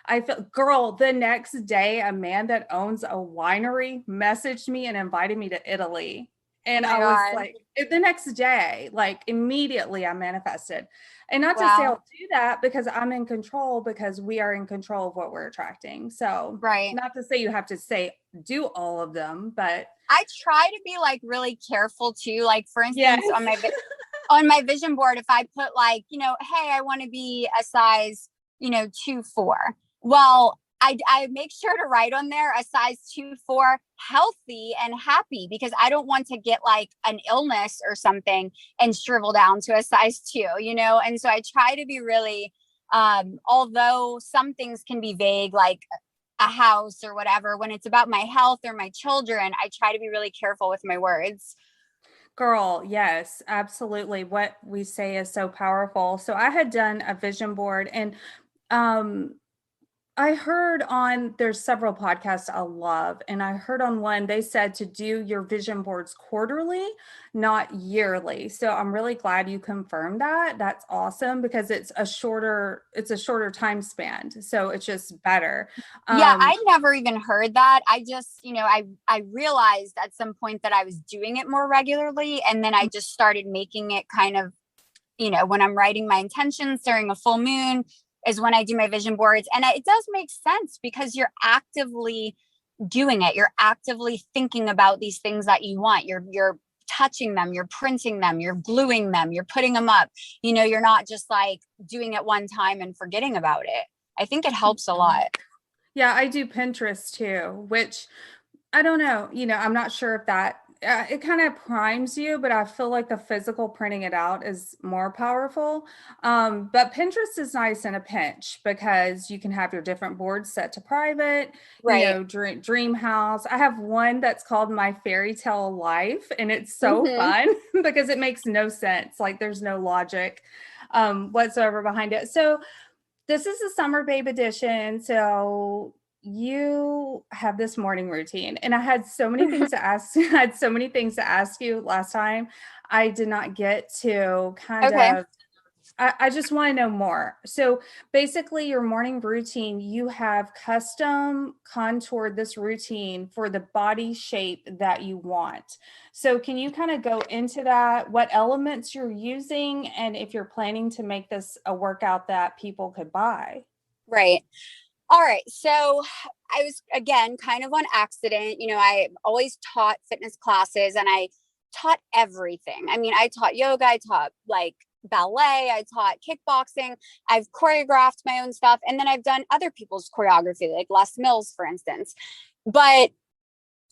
I felt, girl, the next day, a man that owns a winery messaged me and invited me to Italy. And I was like, the next day, like immediately I manifested. And not to say I'll do that, because I'm in control, because we are in control of what we're attracting. So not to say you have to do all of them, but I try to be like really careful too. Like for instance, on my vision board, if I put like, hey, I want to be a size, 2-4. Well, I make sure to write on there a size 2-4 healthy and happy, because I don't want to get like an illness or something and shrivel down to a size 2, and so I try to be really, although some things can be vague, like a house or whatever, when it's about my health or my children, I try to be really careful with my words. Girl, yes, absolutely. What we say is so powerful. So I had done a vision board, and I heard there's several podcasts I love, and I heard on one, they said to do your vision boards quarterly, not yearly. So I'm really glad you confirmed that. That's awesome, because it's a shorter time span. So it's just better. I never even heard that. I just, I realized at some point that I was doing it more regularly. And then I just started making it kind of, when I'm writing my intentions during a full moon is when I do my vision boards. And it does make sense, because you're actively doing it. You're actively thinking about these things that you want. You're touching them, you're printing them, you're gluing them, you're putting them up. You're not just like doing it one time and forgetting about it. I think it helps a lot. Yeah, I do Pinterest too, which I don't know, I'm not sure if that it kind of primes you, but I feel like the physical printing it out is more powerful. But Pinterest is nice in a pinch because you can have your different boards set to private, Right. dream house. I have one that's called My Fairy Tale Life, and it's so Mm-hmm. fun because it makes no sense. Like there's no logic whatsoever behind it. So this is the Summer Babe edition. So you have this morning routine, and I had so many things to ask. I had so many things to ask you last time. I did not get to kind Okay. of, I just want to know more. So basically your morning routine, you have custom contoured this routine for the body shape that you want. So can you kind of go into that, what elements you're using, and if you're planning to make this a workout that people could buy? Right. All right. So I was, again, kind of on accident. I always taught fitness classes and I taught everything. I mean, I taught yoga, I taught like ballet, I taught kickboxing, I've choreographed my own stuff. And then I've done other people's choreography, like Les Mills, for instance. But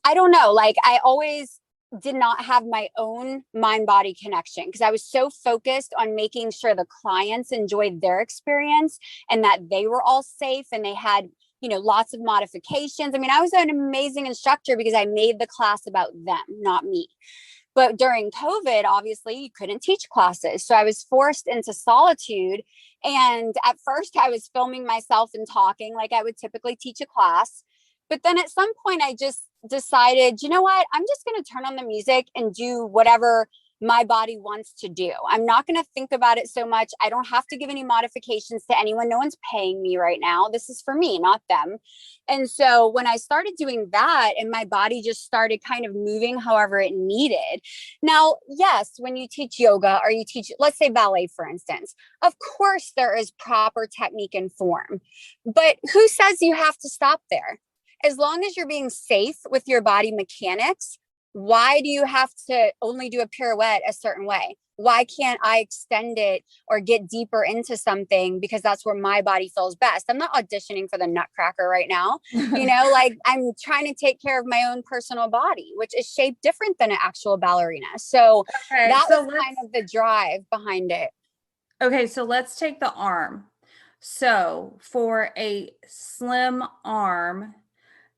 I don't know, like I always did not have my own mind body connection because I was so focused on making sure the clients enjoyed their experience and that they were all safe and they had, lots of modifications. I mean, I was an amazing instructor because I made the class about them, not me. But during COVID, obviously, you couldn't teach classes. So I was forced into solitude. And at first, I was filming myself and talking like I would typically teach a class. But then at some point, I just decided, you know what? I'm just going to turn on the music and do whatever my body wants to do. I'm not going to think about it so much. I don't have to give any modifications to anyone. No one's paying me right now. This is for me, not them. And so when I started doing that and my body just started kind of moving however it needed. Now, yes, when you teach yoga or you teach, let's say ballet, for instance, of course there is proper technique and form, but who says you have to stop there? As long as you're being safe with your body mechanics, why do you have to only do a pirouette a certain way? Why can't I extend it or get deeper into something because that's where my body feels best? I'm not auditioning for the Nutcracker right now. Like I'm trying to take care of my own personal body, which is shaped different than an actual ballerina. So Okay, that so was kind of the drive behind it. okay, so let's take the arm. So for a slim arm,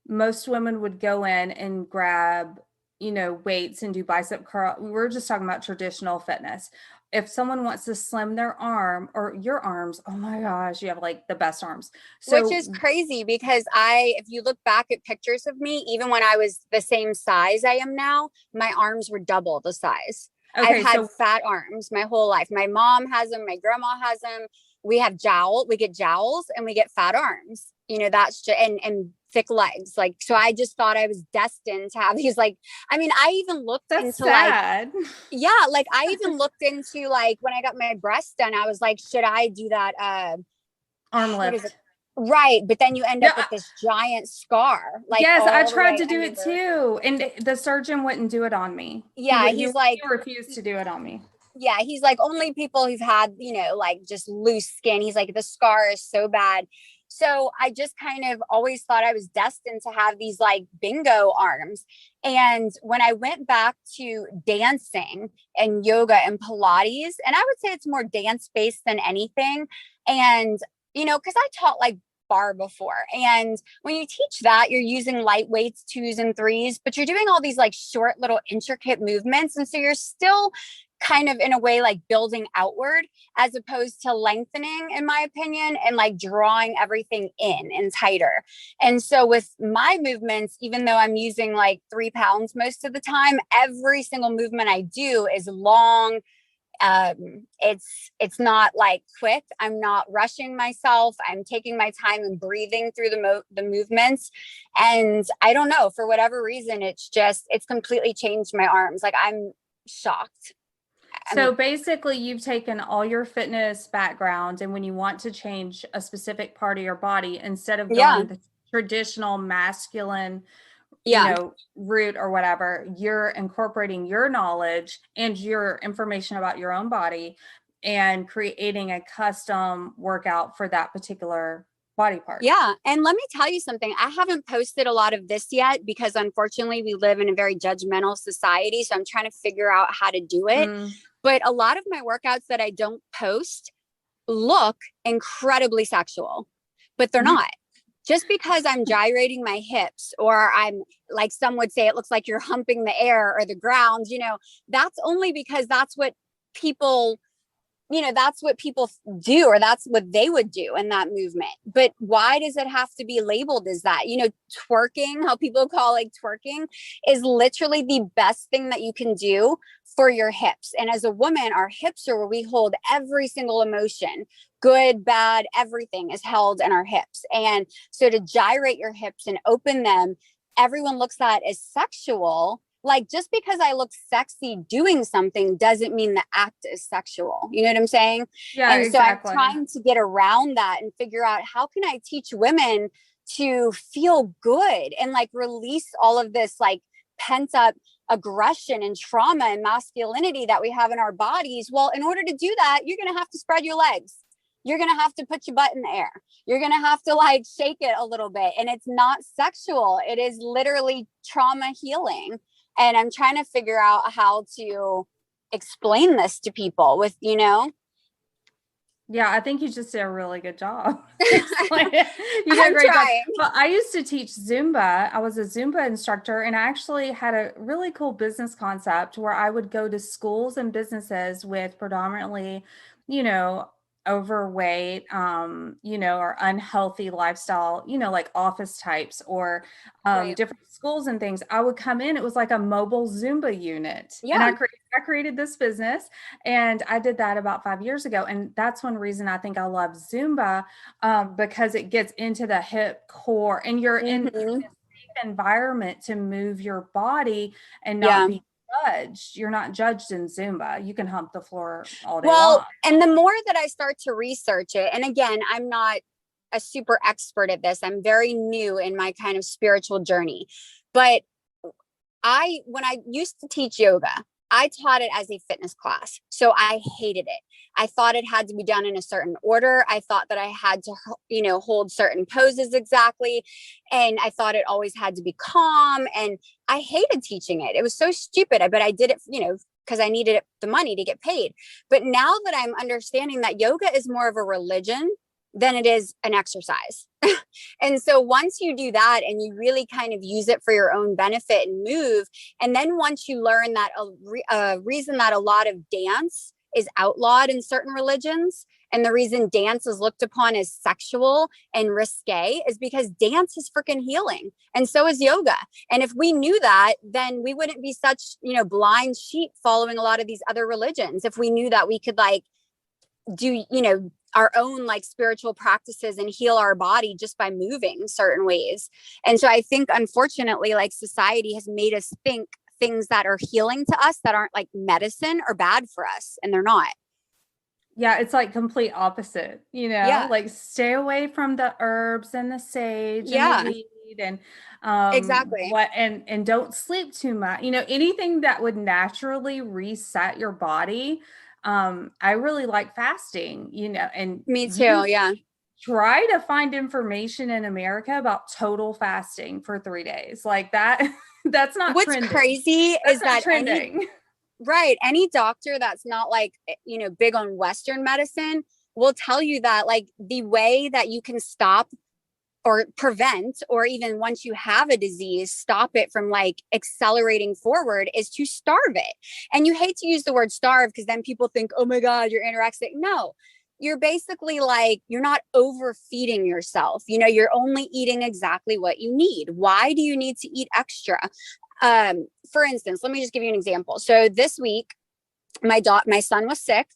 most women would go in and grab, weights and do bicep curl. We're just talking about traditional fitness. If someone wants to slim their arm or your arms, oh my gosh, you have like the best arms. Which So is crazy because if you look back at pictures of me, even when I was the same size I am now, my arms were double the size. I've okay, had so fat arms my whole life. My mom has them. My grandma has them. We get jowls and we get fat arms, that's just, and thick legs. Like, so I just thought I was destined to have these, like, I mean, I even looked that's into like, sad. yeah, like I even looked into like, when I got my breast done, I was like, should I do that? Arm What is it? lift. Right. But then you end up Yeah. with this giant scar, like Yes, I all the tried way to do it under. too, and the surgeon wouldn't do it on me. Yeah. He He's like, refused to do it on me. yeah, he's like, only people who've had, like just loose skin. He's like, the scar is so bad. So I just kind of always thought I was destined to have these like bingo arms. And when I went back to dancing and yoga and Pilates, and I would say it's more dance based than anything. And, because I taught like bar before. And when you teach that, you're using light weights, 2s and 3s, but you're doing all these like short little intricate movements. And so you're still kind of in a way like building outward as opposed to lengthening, in my opinion, and like drawing everything in and tighter. And so with my movements, even though I'm using like 3 pounds most of the time, every single movement I do is long. It's not like quick. I'm not rushing myself. I'm taking my time and breathing through the movements. And I don't know, for whatever reason, it's completely changed my arms. Like I'm shocked. So basically, you've taken all your fitness background, and when you want to change a specific part of your body, instead of Yeah. going traditional masculine, Yeah. route or whatever. You're incorporating your knowledge and your information about your own body and creating a custom workout for that particular body part. Yeah. And let me tell you something. I haven't posted a lot of this yet because unfortunately we live in a very judgmental society. So I'm trying to figure out how to do it. But a lot of my workouts that I don't post look incredibly sexual, but they're not. Just because I'm gyrating my hips, or I'm, like some would say, it looks like you're humping the air or the ground, that's only because that's what people do, or that's what they would do in that movement. But why does it have to be labeled as that? Twerking, how people call like twerking, is literally the best thing that you can do for your hips. And as a woman, our hips are where we hold every single emotion, good, bad, everything is held in our hips. And so to gyrate your hips and open them, everyone looks at as sexual. Like, just because I look sexy doing something doesn't mean the act is sexual. You know what I'm saying? Yeah, and exactly. So I'm trying to get around that and figure out, how can I teach women to feel good and like release all of this like pent up aggression and trauma and masculinity that we have in our bodies. Well, in order to do that, you're going to have to spread your legs. You're going to have to put your butt in the air. You're going to have to like shake it a little bit. And it's not sexual. It is literally trauma healing. And I'm trying to figure out how to explain this to people with, Yeah, I think you just did a really good job. You did a great job. Well, I used to teach Zumba. I was a Zumba instructor, and I actually had a really cool business concept where I would go to schools and businesses with predominantly, overweight, or unhealthy lifestyle, like office types or different schools and things. I would come in, it was like a mobile Zumba unit. And I created this business, and I did that about 5 years ago. And that's one reason I think I love Zumba, because it gets into the hip core, and you're in a safe environment to move your body and not be judged. You're not judged in Zumba. You can hump the floor all day long. And the more that I start to research it, and again, I'm not a super expert at this. I'm very new in my kind of spiritual journey. But when I used to teach yoga, I taught it as a fitness class. So I hated it. I thought it had to be done in a certain order. I thought that I had to, hold certain poses exactly. And I thought it always had to be calm. And I hated teaching it. It was so stupid. But I did it, because I needed the money to get paid. But now that I'm understanding that yoga is more of a religion than it is an exercise. And so once you do that and you really kind of use it for your own benefit and move, and then once you learn that a reason that a lot of dance is outlawed in certain religions, and the reason dance is looked upon as sexual and risque, is because dance is freaking healing. And so is yoga. And if we knew that, then we wouldn't be such, blind sheep following a lot of these other religions. If we knew that we could do, our own spiritual practices and heal our body just by moving certain ways. And so I think, unfortunately, society has made us think things that are healing to us that aren't medicine are bad for us, and they're not. Yeah, it's complete opposite, stay away from the herbs and the sage and the weed and exactly and don't sleep too much. Anything that would naturally reset your body. I really like fasting, and me too. Try to find information in America about total fasting for 3 days like that. That's not what's trending. Crazy that's is that trending. Any doctor that's not big on Western medicine will tell you that the way that you can stop or prevent, or even once you have a disease, stop it from accelerating forward, is to starve it. And you hate to use the word starve because then people think, oh my God, you're anorexic. No, you're basically you're not overfeeding yourself. You're only eating exactly what you need. Why do you need to eat extra? For instance, let me just give you an example. So this week, my son was sick.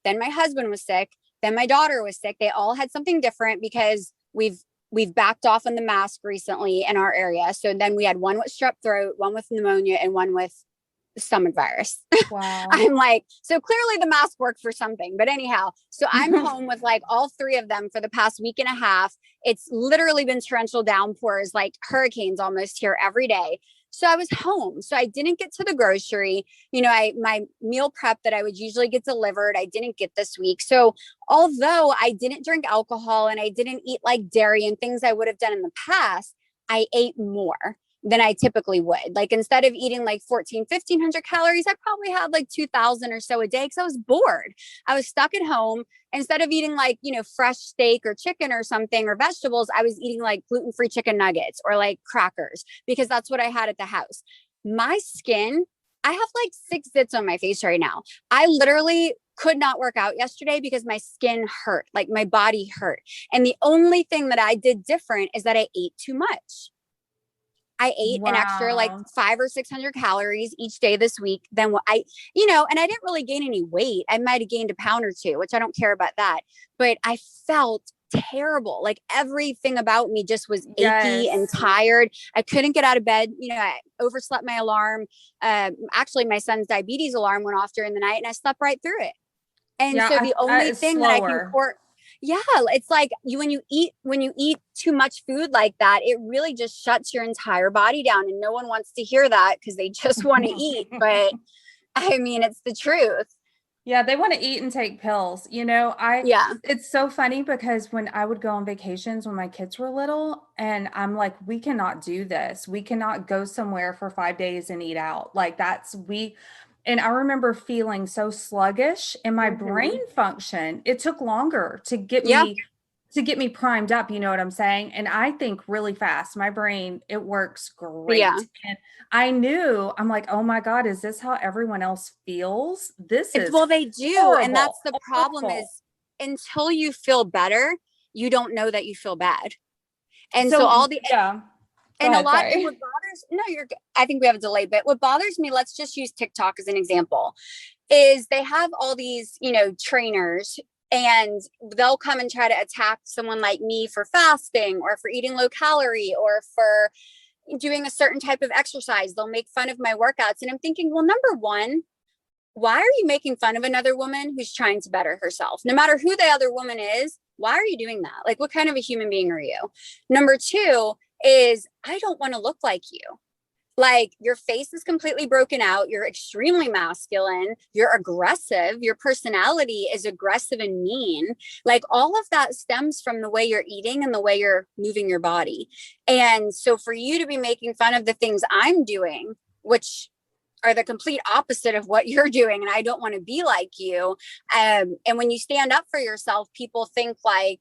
Then my husband was sick. Then my daughter was sick. They all had something different because we've backed off on the mask recently in our area. So then we had one with strep throat, one with pneumonia, and one with stomach virus. Wow. I'm like, so clearly the mask worked for something. But anyhow, so I'm home with like all three of them for the past week and a half. It's literally been torrential downpours, like hurricanes almost here every day. So I was home. So I didn't get to the grocery. My meal prep that I would usually get delivered, I didn't get this week. So although I didn't drink alcohol and I didn't eat like dairy and things I would have done in the past, I ate more than I typically would. Like instead of eating like 1,500 calories, I probably had like 2,000 or so a day because I was bored. I was stuck at home. Instead of eating like, fresh steak or chicken or something or vegetables, I was eating like gluten-free chicken nuggets or like crackers because that's what I had at the house. My skin, I have like 6 zits on my face right now. I literally could not work out yesterday because my skin hurt, like my body hurt. And the only thing that I did different is that I ate too much. I ate an extra like 500 or 600 calories each day this week than what and I didn't really gain any weight. I might've gained a pound or two, which I don't care about that, but I felt terrible. Like everything about me just was achy and tired. I couldn't get out of bed. I overslept my alarm. Actually my son's diabetes alarm went off during the night and I slept right through it. And so the only thing that I can it's like when you eat too much food like that, it really just shuts your entire body down, and no one wants to hear that because they just want to eat. But I mean, it's the truth. Yeah, they want to eat and take pills. It's so funny because when I would go on vacations when my kids were little, and I'm like, we cannot do this. We cannot go somewhere for 5 days and eat out. Like and I remember feeling so sluggish in my brain function. It took longer to get me primed up, you know what I'm saying? And I think really fast. My brain, it works great. Yeah. And I'm like, oh my God, is this how everyone else feels? Well, they do. Horrible, and that's the problem is until you feel better, you don't know that you feel bad. And so all the, and a lot of what bothers, I think we have a delay, but what bothers me, let's just use TikTok as an example, is they have all these, trainers, and they'll come and try to attack someone like me for fasting or for eating low calorie or for doing a certain type of exercise. They'll make fun of my workouts. And I'm thinking, well, number one, why are you making fun of another woman who's trying to better herself? No matter who the other woman is, why are you doing that? Like, what kind of a human being are you? Number two is, I don't want to look like you. Like, your face is completely broken out. You're extremely masculine. You're aggressive. Your personality is aggressive and mean. Like, all of that stems from the way you're eating and the way you're moving your body. And so for you to be making fun of the things I'm doing, which are the complete opposite of what you're doing, and I don't want to be like you. And when you stand up for yourself, people think like,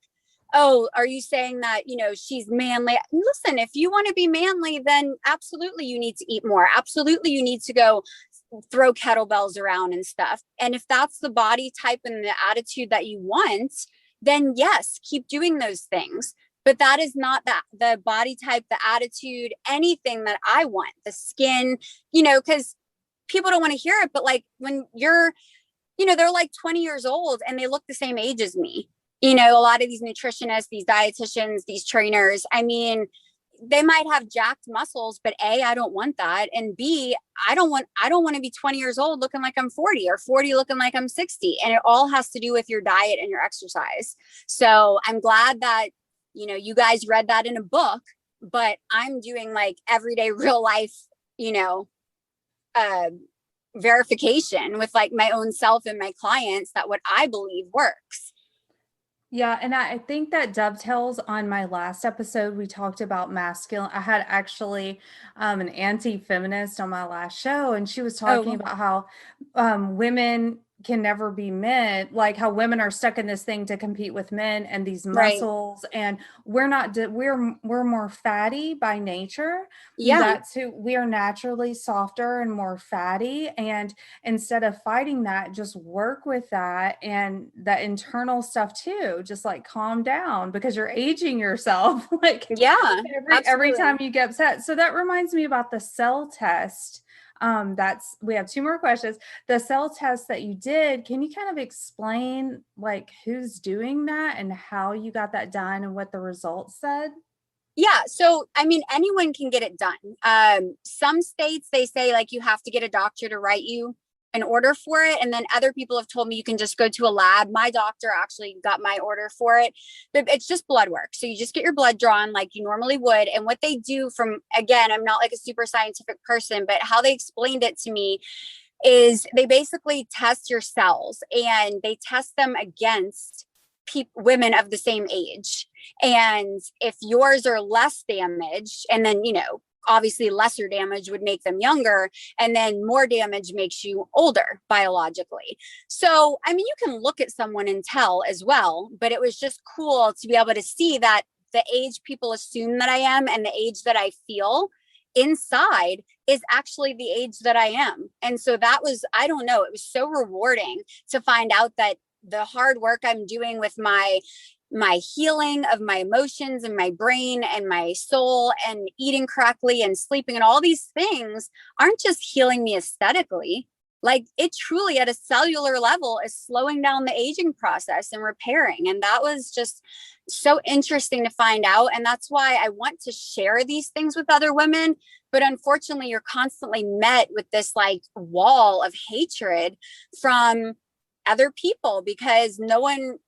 oh, are you saying that, she's manly? Listen, if you want to be manly, then absolutely you need to eat more. Absolutely you need to go throw kettlebells around and stuff. And if that's the body type and the attitude that you want, then yes, keep doing those things. But that is not the body type, the attitude, anything that I want. The skin, because people don't want to hear it. But like when you're, they're like 20 years old and they look the same age as me. A lot of these nutritionists, these dietitians, these trainers, I mean, they might have jacked muscles, but A, I don't want that. And B, I don't want to be 20 years old looking like I'm 40 or 40 looking like I'm 60. And it all has to do with your diet and your exercise. So I'm glad that, you guys read that in a book, but I'm doing like everyday real life, verification with like my own self and my clients that what I believe works. Yeah. And I think that dovetails on my last episode. We talked about masculine. I had actually an anti-feminist on my last show, and she was talking about how women can never be men, like how women are stuck in this thing to compete with men and these muscles. Right. And we're more fatty by nature. Yeah. That's who we are, naturally softer and more fatty. And instead of fighting that, just work with that and that internal stuff too. Just like calm down because you're aging yourself. Like every time you get upset. So that reminds me about the cell test. We have 2 more questions. The cell test that you did, can you kind of explain like who's doing that and how you got that done and what the results said? Yeah. So, I mean, anyone can get it done. Some states, they say like you have to get a doctor to write you an order for it. And then other people have told me you can just go to a lab. My doctor actually got my order for it, but it's just blood work. So you just get your blood drawn like you normally would. And what they do from, again, I'm not like a super scientific person, but how they explained it to me is they basically test your cells and they test them against women of the same age. And if yours are less damaged, and then, obviously lesser damage would make them younger, and then more damage makes you older biologically. So, I mean, you can look at someone and tell as well, but it was just cool to be able to see that the age people assume that I am and the age that I feel inside is actually the age that I am. And so that was, I don't know, it was so rewarding to find out that the hard work I'm doing with my healing of my emotions and my brain and my soul and eating correctly and sleeping and all these things aren't just healing me aesthetically. Like it truly at a cellular level is slowing down the aging process and repairing. And that was just so interesting to find out. And that's why I want to share these things with other women. But unfortunately, you're constantly met with this like wall of hatred from other people because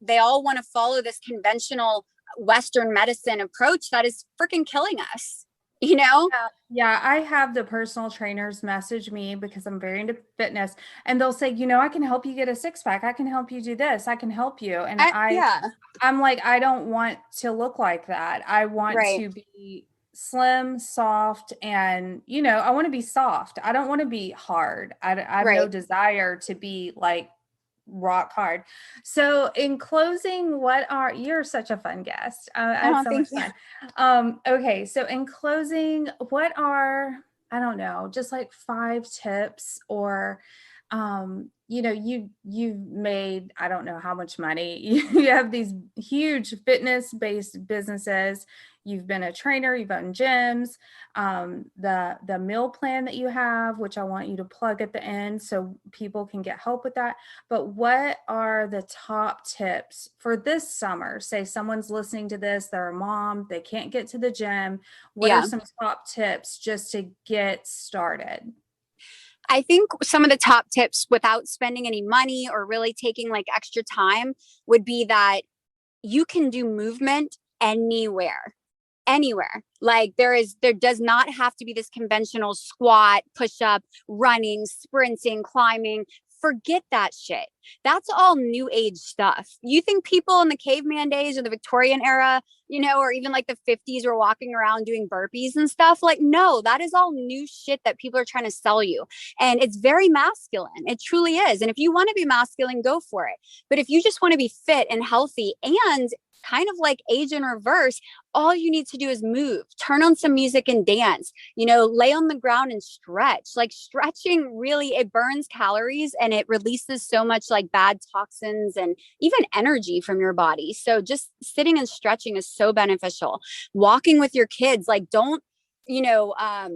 they all want to follow this conventional Western medicine approach that is freaking killing us. Yeah, I have the personal trainers message me because I'm very into fitness, and they'll say, I can help you get a six pack. I can help you do this. I can help you. And I'm like, I don't want to look like that. I want to be slim, soft, and, I want to be soft. I don't want to be hard. I have no desire to be like rock hard. So in closing, you're such a fun guest. I had so much fun. Okay. So in closing, what are, I don't know, just like 5 tips or, you've made, I don't know how much money. You have these huge fitness-based businesses. You've been a trainer, you've owned gyms, the meal plan that you have, which I want you to plug at the end so people can get help with that. But what are the top tips for this summer? Say someone's listening to this, they're a mom, they can't get to the gym. What are some top tips just to get started? I think some of the top tips without spending any money or really taking like extra time would be that you can do movement anywhere. Like there does not have to be this conventional squat, push up, running, sprinting, climbing. Forget that shit. That's all new age stuff. You think people in the caveman days or the Victorian era, or even like the 50s were walking around doing burpees and stuff? Like, no, that is all new shit that people are trying to sell you. And it's very masculine. It truly is. And if you want to be masculine, go for it. But if you just want to be fit and healthy and kind of like age in reverse, all you need to do is move, turn on some music and dance, lay on the ground and stretch. Like stretching really, it burns calories and it releases so much like bad toxins and even energy from your body. So just sitting and stretching is so beneficial. Walking with your kids, like don't, I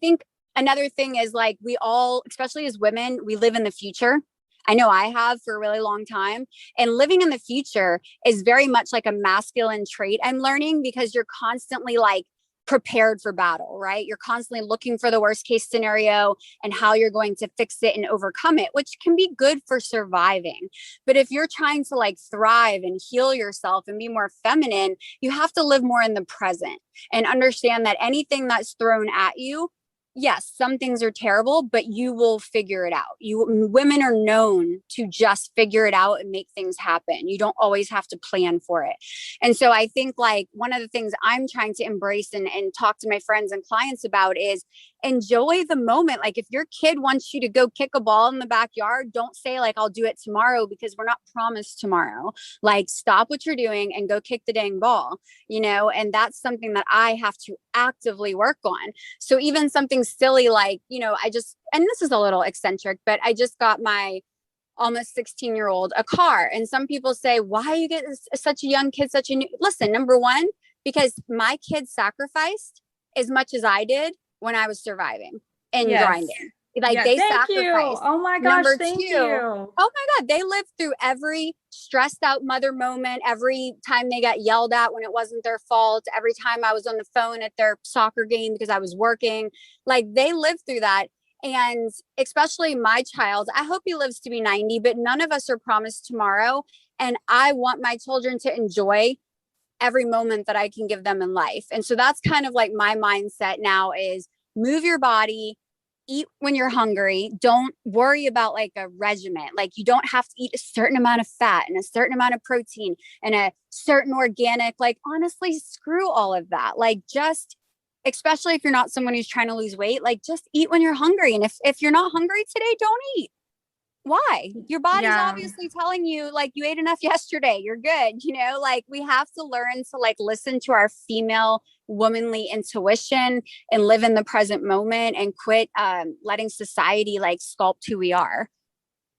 think another thing is like we all, especially as women, we live in the future. I know I have for a really long time. And living in the future is very much like a masculine trait I'm learning because you're constantly like prepared for battle, right? You're constantly looking for the worst case scenario and how you're going to fix it and overcome it, which can be good for surviving. But if you're trying to like thrive and heal yourself and be more feminine, you have to live more in the present and understand that anything that's thrown at you, yes, some things are terrible, but you will figure it out. Women are known to just figure it out and make things happen. You don't always have to plan for it. And so I think like one of the things I'm trying to embrace and talk to my friends and clients about is enjoy the moment. Like if your kid wants you to go kick a ball in the backyard, don't say like, I'll do it tomorrow because we're not promised tomorrow. Like stop what you're doing and go kick the dang ball, and that's something that I have to actively work on. So even something silly like, and this is a little eccentric, but I just got my almost 16-year-old a car. And some people say, why you get such a young kid, listen, number one, because my kid sacrificed as much as I did when I was surviving and grinding. Like they Thank you. sacrificed. Oh my gosh. Number Thank two, you. oh my God, they lived through every stressed out mother moment, every time they got yelled at when it wasn't their fault, every time I was on the phone at their soccer game because I was working. Like they lived through that. And especially my child, I hope he lives to be 90, but none of us are promised tomorrow. And I want my children to enjoy every moment that I can give them in life. And so that's kind of like my mindset now is move your body, eat when you're hungry. Don't worry about like a regimen. Like you don't have to eat a certain amount of fat and a certain amount of protein and a certain organic, like honestly, screw all of that. Like just, especially if you're not someone who's trying to lose weight, like just eat when you're hungry. And if you're not hungry today, don't eat. Why? Your body's obviously telling you like you ate enough yesterday. You're good. You know, like we have to learn to like listen to our female womanly intuition and live in the present moment and quit letting society like sculpt who we are.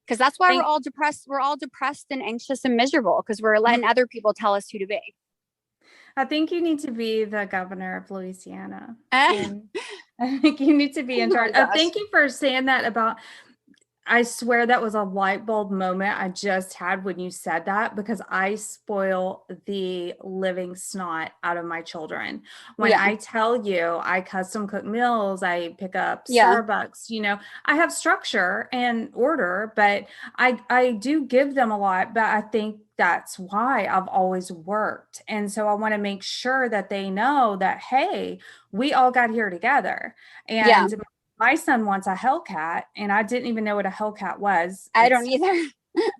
Because that's why we're all depressed. We're all depressed and anxious and miserable because we're letting other people tell us who to be. I think you need to be the governor of Louisiana. I think you need to be in charge. Thank you for saying that about, I swear that was a light bulb moment I just had when you said that, because I spoil the living snot out of my children. When I tell you I custom cook meals, I pick up Starbucks, you know, I have structure and order, but I do give them a lot, but I think that's why I've always worked. And so I want to make sure that they know that, hey, we all got here together. And my son wants a Hellcat, and I didn't even know what a Hellcat was. I don't either.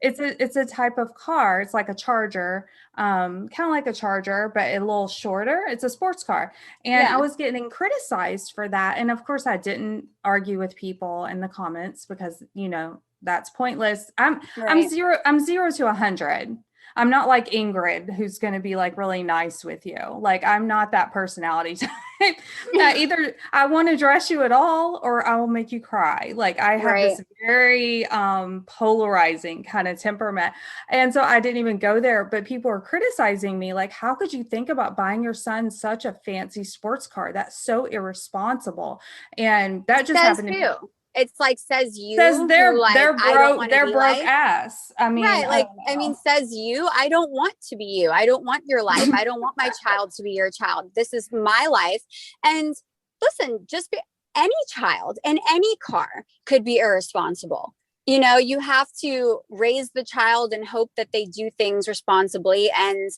It's a type of car. It's like a Charger, kind of like a Charger, but a little shorter. It's a sports car. And I was getting criticized for that. And of course I didn't argue with people in the comments because, you know, that's pointless. I'm 0 to 100. I'm not like Ingrid, who's going to be like really nice with you. Like, I'm not that personality type. Either I want to dress you at all, or I will make you cry. Like, I have this very polarizing kind of temperament. And so I didn't even go there, but people are criticizing me. Like, how could you think about buying your son such a fancy sports car? That's so irresponsible. And that just happened to me. It's like says they're broke ass. I mean, says you, I don't want to be you. I don't want your life. I don't want my child to be your child. This is my life. And listen, any child in any car could be irresponsible. You know, you have to raise the child and hope that they do things responsibly. And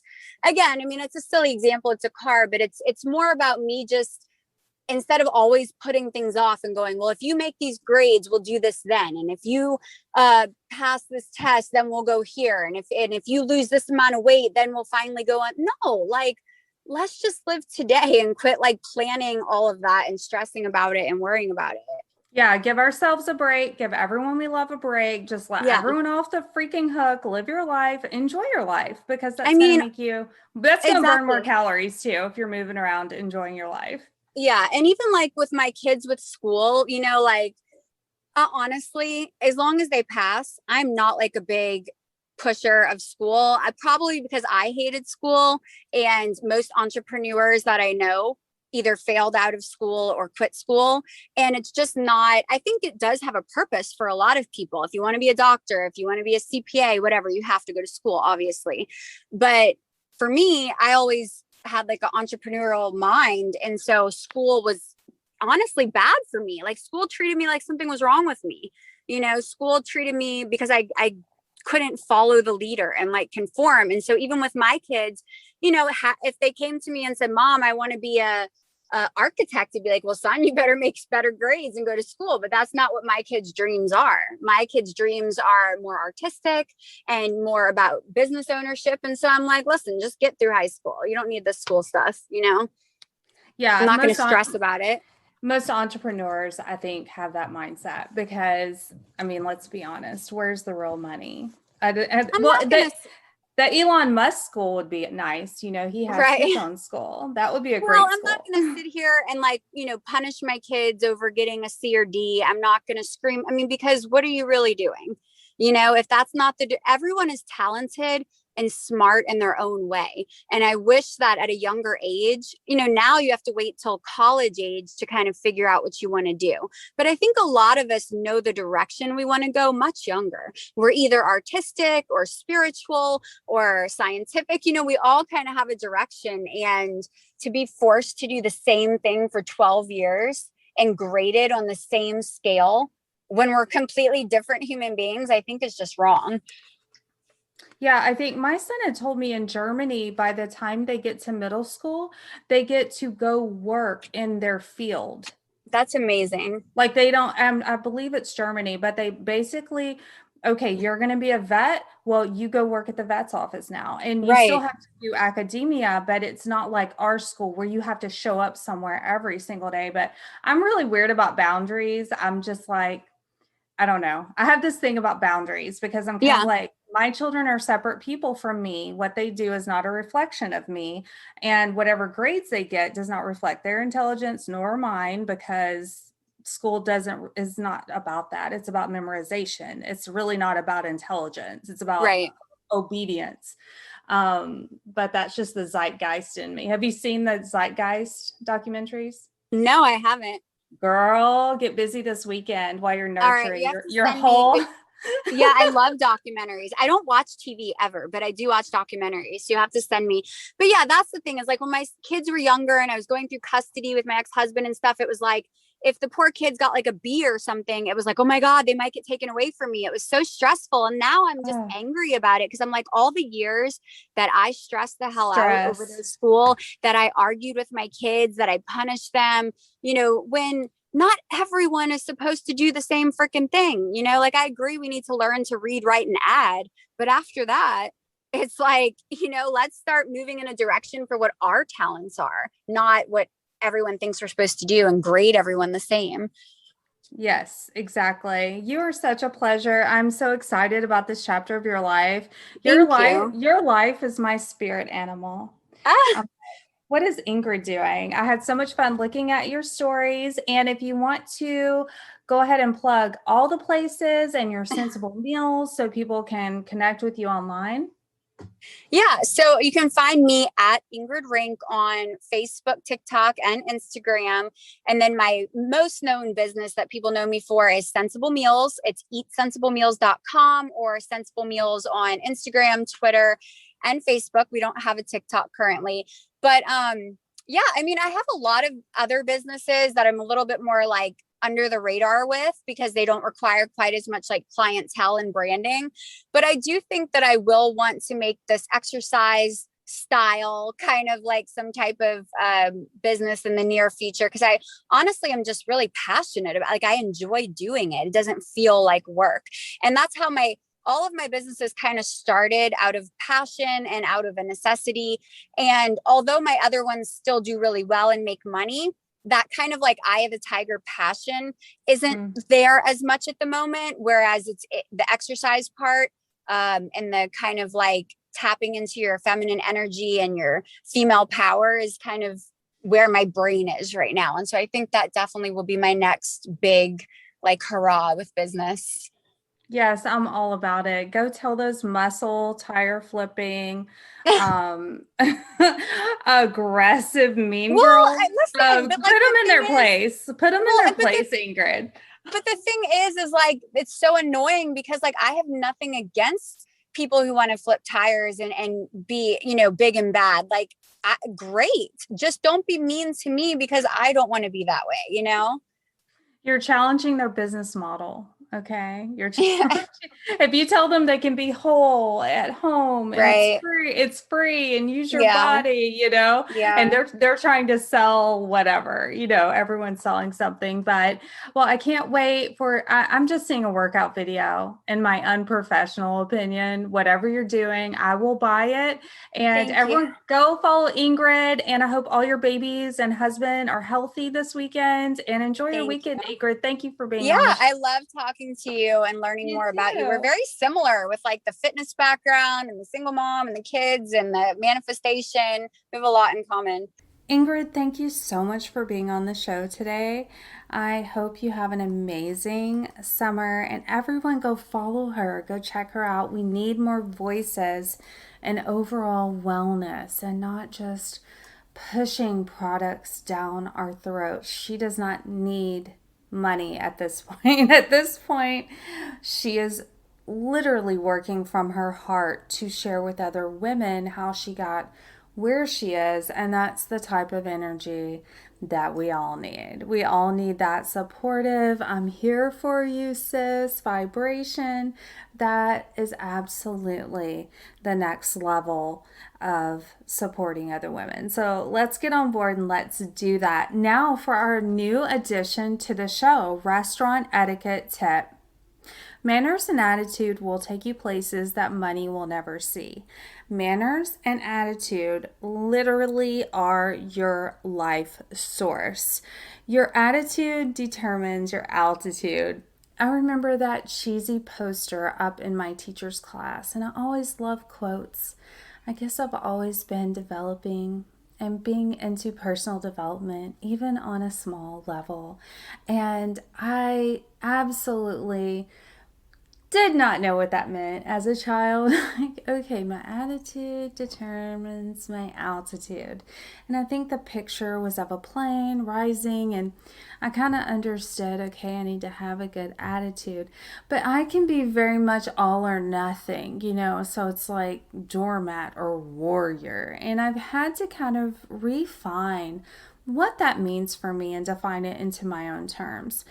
again, I mean, it's a silly example. It's a car, but it's more about me just, instead of always putting things off and going, well, if you make these grades, we'll do this then. And if you pass this test, then we'll go here. And if you lose this amount of weight, then we'll finally go on. No, like, let's just live today and quit like planning all of that and stressing about it and worrying about it. Yeah, give ourselves a break. Give everyone we love a break. Just let everyone off the freaking hook. Live your life. Enjoy your life, because that's going to make you, that's going to burn more calories too if you're moving around enjoying your life. Yeah. And even like with my kids with school, you know, like honestly, as long as they pass, I'm not like a big pusher of school. Because I hated school, and most entrepreneurs that I know either failed out of school or quit school. And it's just not, I think it does have a purpose for a lot of people. If you want to be a doctor, if you want to be a CPA, whatever, you have to go to school, obviously. But for me, I always had like an entrepreneurial mind. And so school was honestly bad for me. Like school treated me like something was wrong with me. You know, school treated me because I couldn't follow the leader and like conform. And so even with my kids, you know, if they came to me and said, Mom, I want to be a architect, to be like, well, son, you better make better grades and go to school. But that's not what my kids' dreams are. My kids' dreams are more artistic and more about business ownership. And so I'm like, listen, just get through high school. You don't need the school stuff, you know? Yeah. I'm not going to stress about it. Most entrepreneurs, I think, have that mindset because, I mean, let's be honest, where's the real money? The Elon Musk school would be nice. You know, he has his own school. That would be a great school. I'm not going to sit here and like, you know, punish my kids over getting a C or D. I'm not going to scream. I mean, because what are you really doing? If that's not everyone is talented and smart in their own way. And I wish that at a younger age, now you have to wait till college age to kind of figure out what you want to do. But I think a lot of us know the direction we want to go much younger. We're either artistic or spiritual or scientific. We all kind of have a direction, and to be forced to do the same thing for 12 years and graded on the same scale when we're completely different human beings, I think is just wrong. Yeah, I think my son had told me in Germany, by the time they get to middle school, they get to go work in their field. That's amazing. Like they don't, I believe it's Germany, but they basically, okay, you're going to be a vet. Well, you go work at the vet's office now, and you still have to do academia, but it's not like our school where you have to show up somewhere every single day. But I'm really weird about boundaries. I'm just like, I don't know. I have this thing about boundaries because I'm kind of like, my children are separate people from me. What they do is not a reflection of me. And whatever grades they get does not reflect their intelligence nor mine, because school is not about that. It's about memorization. It's really not about intelligence. It's about obedience. But that's just the zeitgeist in me. Have you seen the Zeitgeist documentaries? No, I haven't. Girl, get busy this weekend while you're nurturing your whole. Yeah, I love documentaries. I don't watch TV ever, but I do watch documentaries. So you have to send me. But yeah, that's the thing, is like when my kids were younger and I was going through custody with my ex-husband and stuff, it was like, if the poor kids got like a B or something, it was like, oh my God, they might get taken away from me. It was so stressful. And now I'm just angry about it, because I'm like, all the years that I stressed the hell out over their school, that I argued with my kids, that I punished them, when not everyone is supposed to do the same freaking thing. Like, I agree we need to learn to read, write, and add. But after that, it's like, let's start moving in a direction for what our talents are, not what everyone thinks we're supposed to do and grade everyone the same. Yes, exactly. You are such a pleasure. I'm so excited about this chapter of your life. Your life is my spirit animal. What is Ingrid doing? I had so much fun looking at your stories. And if you want to go ahead and plug all the places and your Sensible Meals so people can connect with you online. Yeah, so you can find me at Ingrid Rinck on Facebook, TikTok, and Instagram. And then my most known business that people know me for is Sensible Meals. It's eatsensiblemeals.com or Sensible Meals on Instagram, Twitter, and Facebook. We don't have a TikTok currently. But yeah, I mean, I have a lot of other businesses that I'm a little bit more like under the radar with, because they don't require quite as much like clientele and branding. But I do think that I will want to make this exercise style kind of like some type of business in the near future, because I honestly am just really passionate about, like, I enjoy doing it. It doesn't feel like work. And that's how all of my businesses kind of started, out of passion and out of a necessity. And although my other ones still do really well and make money, that kind of like eye of the tiger passion isn't there as much at the moment. Whereas it's the exercise part and the kind of like tapping into your feminine energy and your female power is kind of where my brain is right now. And so I think that definitely will be my next big like hurrah with business. Yes, I'm all about it. Go tell those muscle, tire flipping, aggressive mean girls. Put them in their place. Put them in their place, Ingrid. But the thing is like, it's so annoying because like, I have nothing against people who want to flip tires and be, big and bad. Like, great. Just don't be mean to me because I don't want to be that way, You're challenging their business model. Okay. If you tell them they can be whole at home and it's free and use your body, and they're trying to sell whatever, everyone's selling something, but I can't wait I'm just seeing a workout video, in my unprofessional opinion. Whatever you're doing, I will buy it. And everyone go follow Ingrid. And I hope all your babies and husband are healthy this weekend, and enjoy your weekend, Ingrid. Thank you for being on the show. I love talking to you and learning more about you. We're very similar with like the fitness background and the single mom and the kids and the manifestation. We have a lot in common. Ingrid, thank you so much for being on the show today. I hope you have an amazing summer, and everyone go follow her. Go check her out. We need more voices and overall wellness and not just pushing products down our throats. She does not need money at this point. At this point, she is literally working from her heart to share with other women how she got where she is, and that's the type of energy that we all need. We all need that supportive, I'm here for you, sis, vibration. That is absolutely the next level of supporting other women. So let's get on board and let's do that. Now for our new addition to the show, restaurant etiquette tip. Manners and attitude will take you places that money will never see. Manners and attitude literally are your life source. Your attitude determines your altitude. I remember that cheesy poster up in my teacher's class, and I always love quotes. I guess I've always been developing and being into personal development, even on a small level. And I absolutely did not know what that meant as a child. Like, okay, my attitude determines my altitude. And I think the picture was of a plane rising, and I kind of understood, okay, I need to have a good attitude. But I can be very much all or nothing, so it's like doormat or warrior. And I've had to kind of refine what that means for me and define it into my own terms.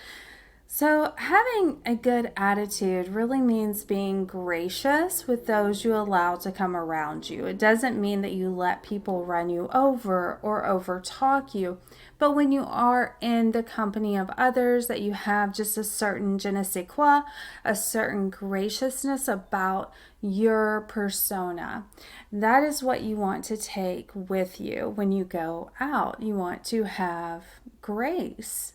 So having a good attitude really means being gracious with those you allow to come around you. It doesn't mean that you let people run you over or overtalk you, but when you are in the company of others, that you have just a certain je ne sais quoi, a certain graciousness about your persona. That is what you want to take with you when you go out. You want to have grace.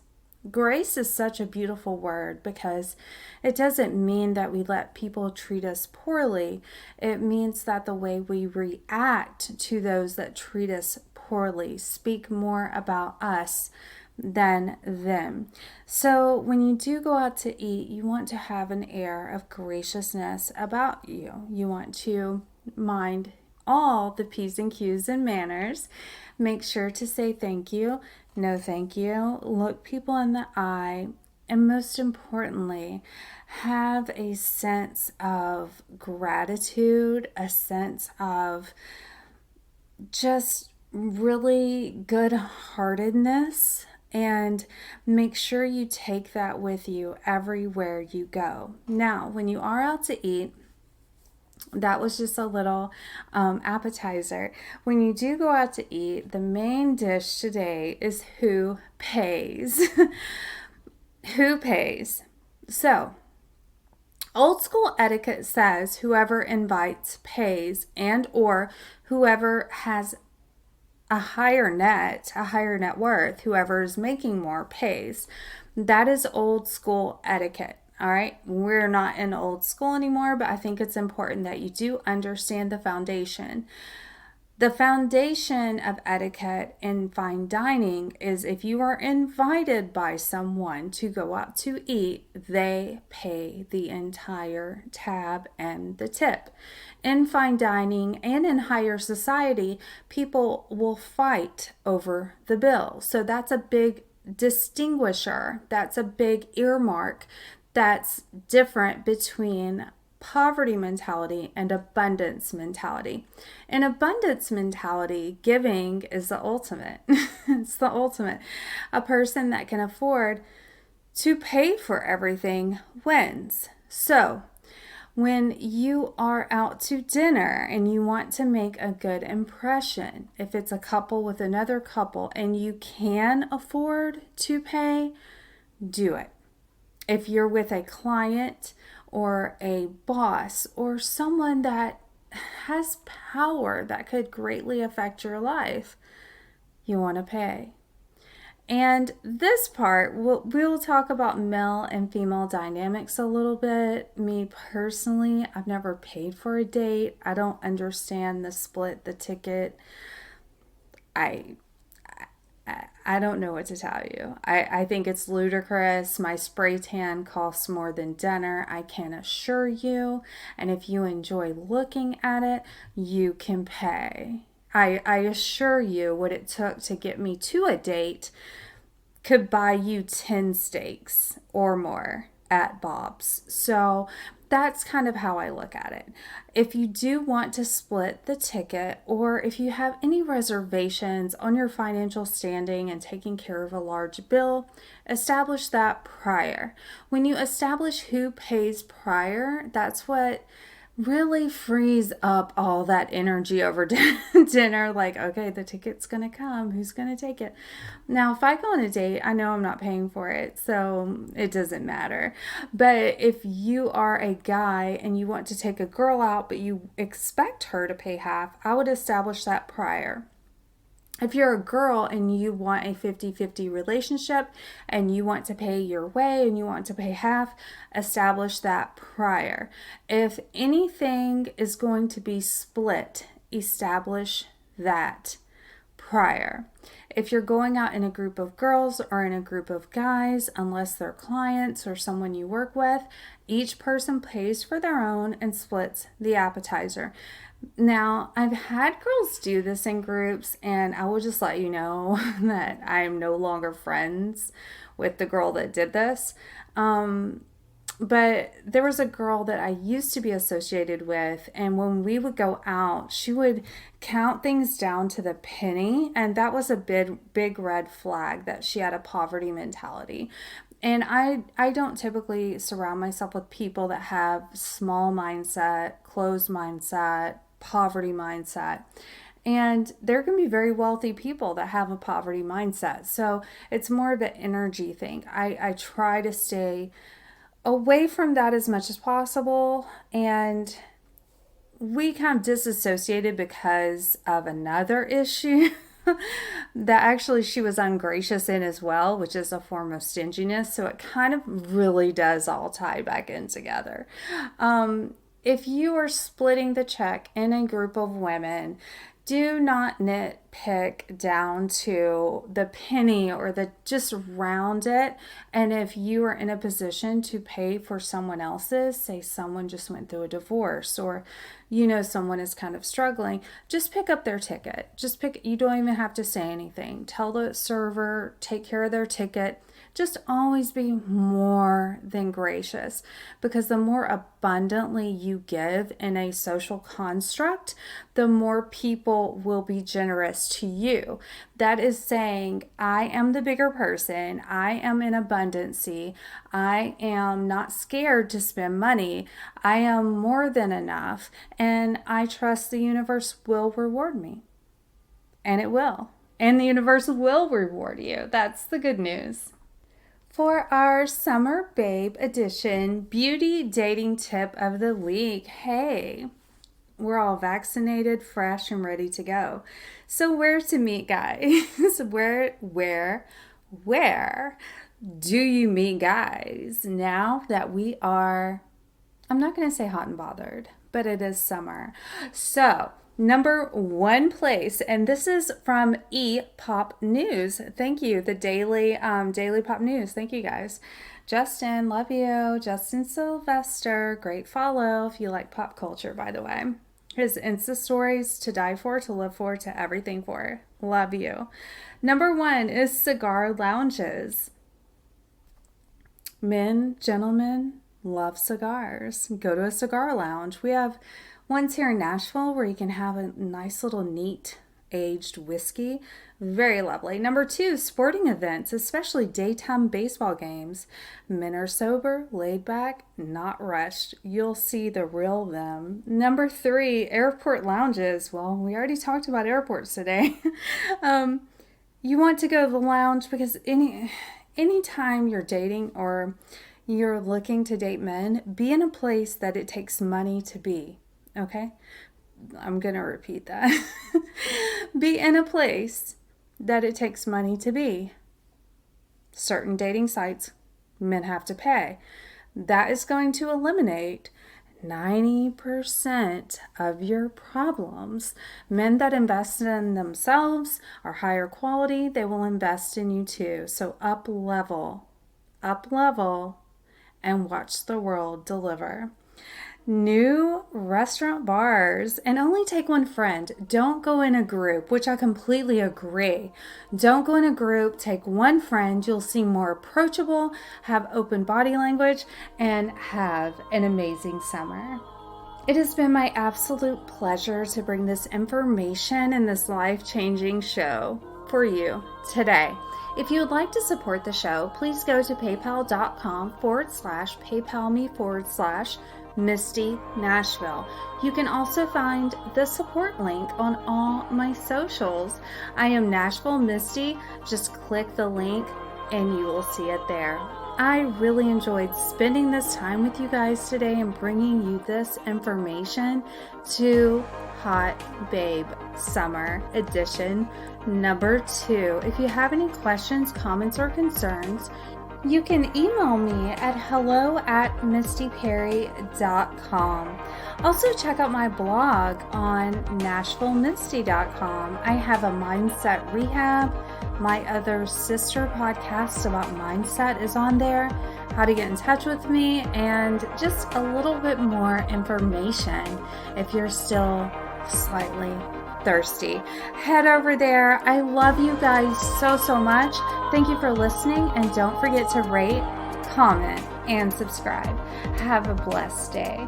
Grace is such a beautiful word because it doesn't mean that we let people treat us poorly. It means that the way we react to those that treat us poorly speak more about us than them. So when you do go out to eat, you want to have an air of graciousness about you. You want to mind all the P's and Q's and manners. Make sure to say thank you, no thank you, look people in the eye, and most importantly, have a sense of gratitude, a sense of just really good-heartedness, and make sure you take that with you everywhere you go. Now, when you are out to eat, that was just a little appetizer. When you do go out to eat, the main dish today is who pays. Who pays? So, old school etiquette says whoever invites pays, and or whoever has a higher net worth, whoever is making more pays. That is old school etiquette. All right, we're not in old school anymore, but I think it's important that you do understand the foundation. The foundation of etiquette in fine dining is if you are invited by someone to go out to eat, they pay the entire tab and the tip. In fine dining and in higher society, people will fight over the bill. So that's a big distinguisher. That's a big earmark. That's different between poverty mentality and abundance mentality. In abundance mentality, giving is the ultimate. It's the ultimate. A person that can afford to pay for everything wins. So, when you are out to dinner and you want to make a good impression, if it's a couple with another couple and you can afford to pay, do it. If you're with a client or a boss or someone that has power that could greatly affect your life, you want to pay. And this part, we'll talk about male and female dynamics a little bit. Me personally, I've never paid for a date. I don't understand the split, the ticket. I I don't know what to tell you. I think it's ludicrous. My spray tan costs more than dinner, I can assure you. And if you enjoy looking at it, you can pay. I assure you what it took to get me to a date could buy you 10 steaks or more at Bob's. So that's kind of how I look at it. If you do want to split the ticket, or if you have any reservations on your financial standing and taking care of a large bill, establish that prior. When you establish who pays prior, that's what really frees up all that energy over dinner. Like, okay, the ticket's gonna come, who's gonna take it? Now if I go on a date, I know I'm not paying for it, so it doesn't matter. But if you are a guy and you want to take a girl out but you expect her to pay half, I would establish that prior. If you're a girl and you want a 50-50 relationship and you want to pay your way and you want to pay half, establish that prior. If anything is going to be split, establish that prior. If you're going out in a group of girls or in a group of guys, unless they're clients or someone you work with, each person pays for their own and splits the appetizer. Now, I've had girls do this in groups, and I will just let you know that I'm no longer friends with the girl that did this. But there was a girl that I used to be associated with, and when we would go out, she would count things down to the penny, and that was a big red flag that she had a poverty mentality. And I don't typically surround myself with people that have small mindset, closed mindset, poverty mindset. And there can be very wealthy people that have a poverty mindset. So it's more of an energy thing. I try to stay away from that as much as possible. And we kind of disassociated because of another issue that actually she was ungracious in as well, which is a form of stinginess. So it kind of really does all tie back in together. If you are splitting the check in a group of women, do not nitpick down to the penny or just round it. And if you are in a position to pay for someone else's, say someone just went through a divorce or someone is kind of struggling, just pick up their ticket. You don't even have to say anything. Tell the server, take care of their ticket. Just always be more than gracious, because the more abundantly you give in a social construct, the more people will be generous to you. That is saying, I am the bigger person. I am in abundancy. I am not scared to spend money. I am more than enough. And I trust the universe will reward me. And it will. And the universe will reward you. That's the good news. For our Summer Babe edition beauty dating tip of the week, hey, we're all vaccinated, fresh, and ready to go. So where to meet guys? Where do you meet guys now that we are, I'm not going to say hot and bothered, but it is summer. So number one place, and this is from Pop News. Thank you, the daily Pop News. Thank you guys. Justin, love you. Justin Sylvester, great follow if you like pop culture, by the way. His Insta stories, to die for, to live for, to everything for. Love you. Number one is cigar lounges. Men, gentlemen, love cigars. Go to a cigar lounge. We have one's here in Nashville where you can have a nice little neat aged whiskey. Very lovely. Number two, sporting events, especially daytime baseball games. Men are sober, laid back, not rushed. You'll see the real them. Number three, airport lounges. Well, we already talked about airports today. You want to go to the lounge because anytime you're dating or you're looking to date men, be in a place that it takes money to be. Okay? I'm going to repeat that. Be in a place that it takes money to be. Certain dating sites, men have to pay. That is going to eliminate 90% of your problems. Men that invest in themselves are higher quality. They will invest in you too. So up level, and watch the world deliver. New restaurant bars, and only take one friend. Don't go in a group, which I completely agree. Don't go in a group, take one friend. You'll seem more approachable, have open body language, and have an amazing summer. It has been my absolute pleasure to bring this information in this life-changing show for you today. If you would like to support the show, please go to paypal.com/PayPalMe/Misty Nashville. You can also find the support link on all my socials. I am Nashville Misty. Just click the link and you will see it there. I really enjoyed spending this time with you guys today and bringing you this information to Hot Babe Summer Edition number 2. If you have any questions, comments, or concerns, you can email me at hello@mistyperry.com. Also, check out my blog on NashvilleMisty.com. I have a mindset rehab. My other sister podcast about mindset is on there, how to get in touch with me, and just a little bit more information if you're still slightly thirsty. Head over there. I love you guys so much. Thank you for listening, and don't forget to rate, comment, and subscribe. Have a blessed day.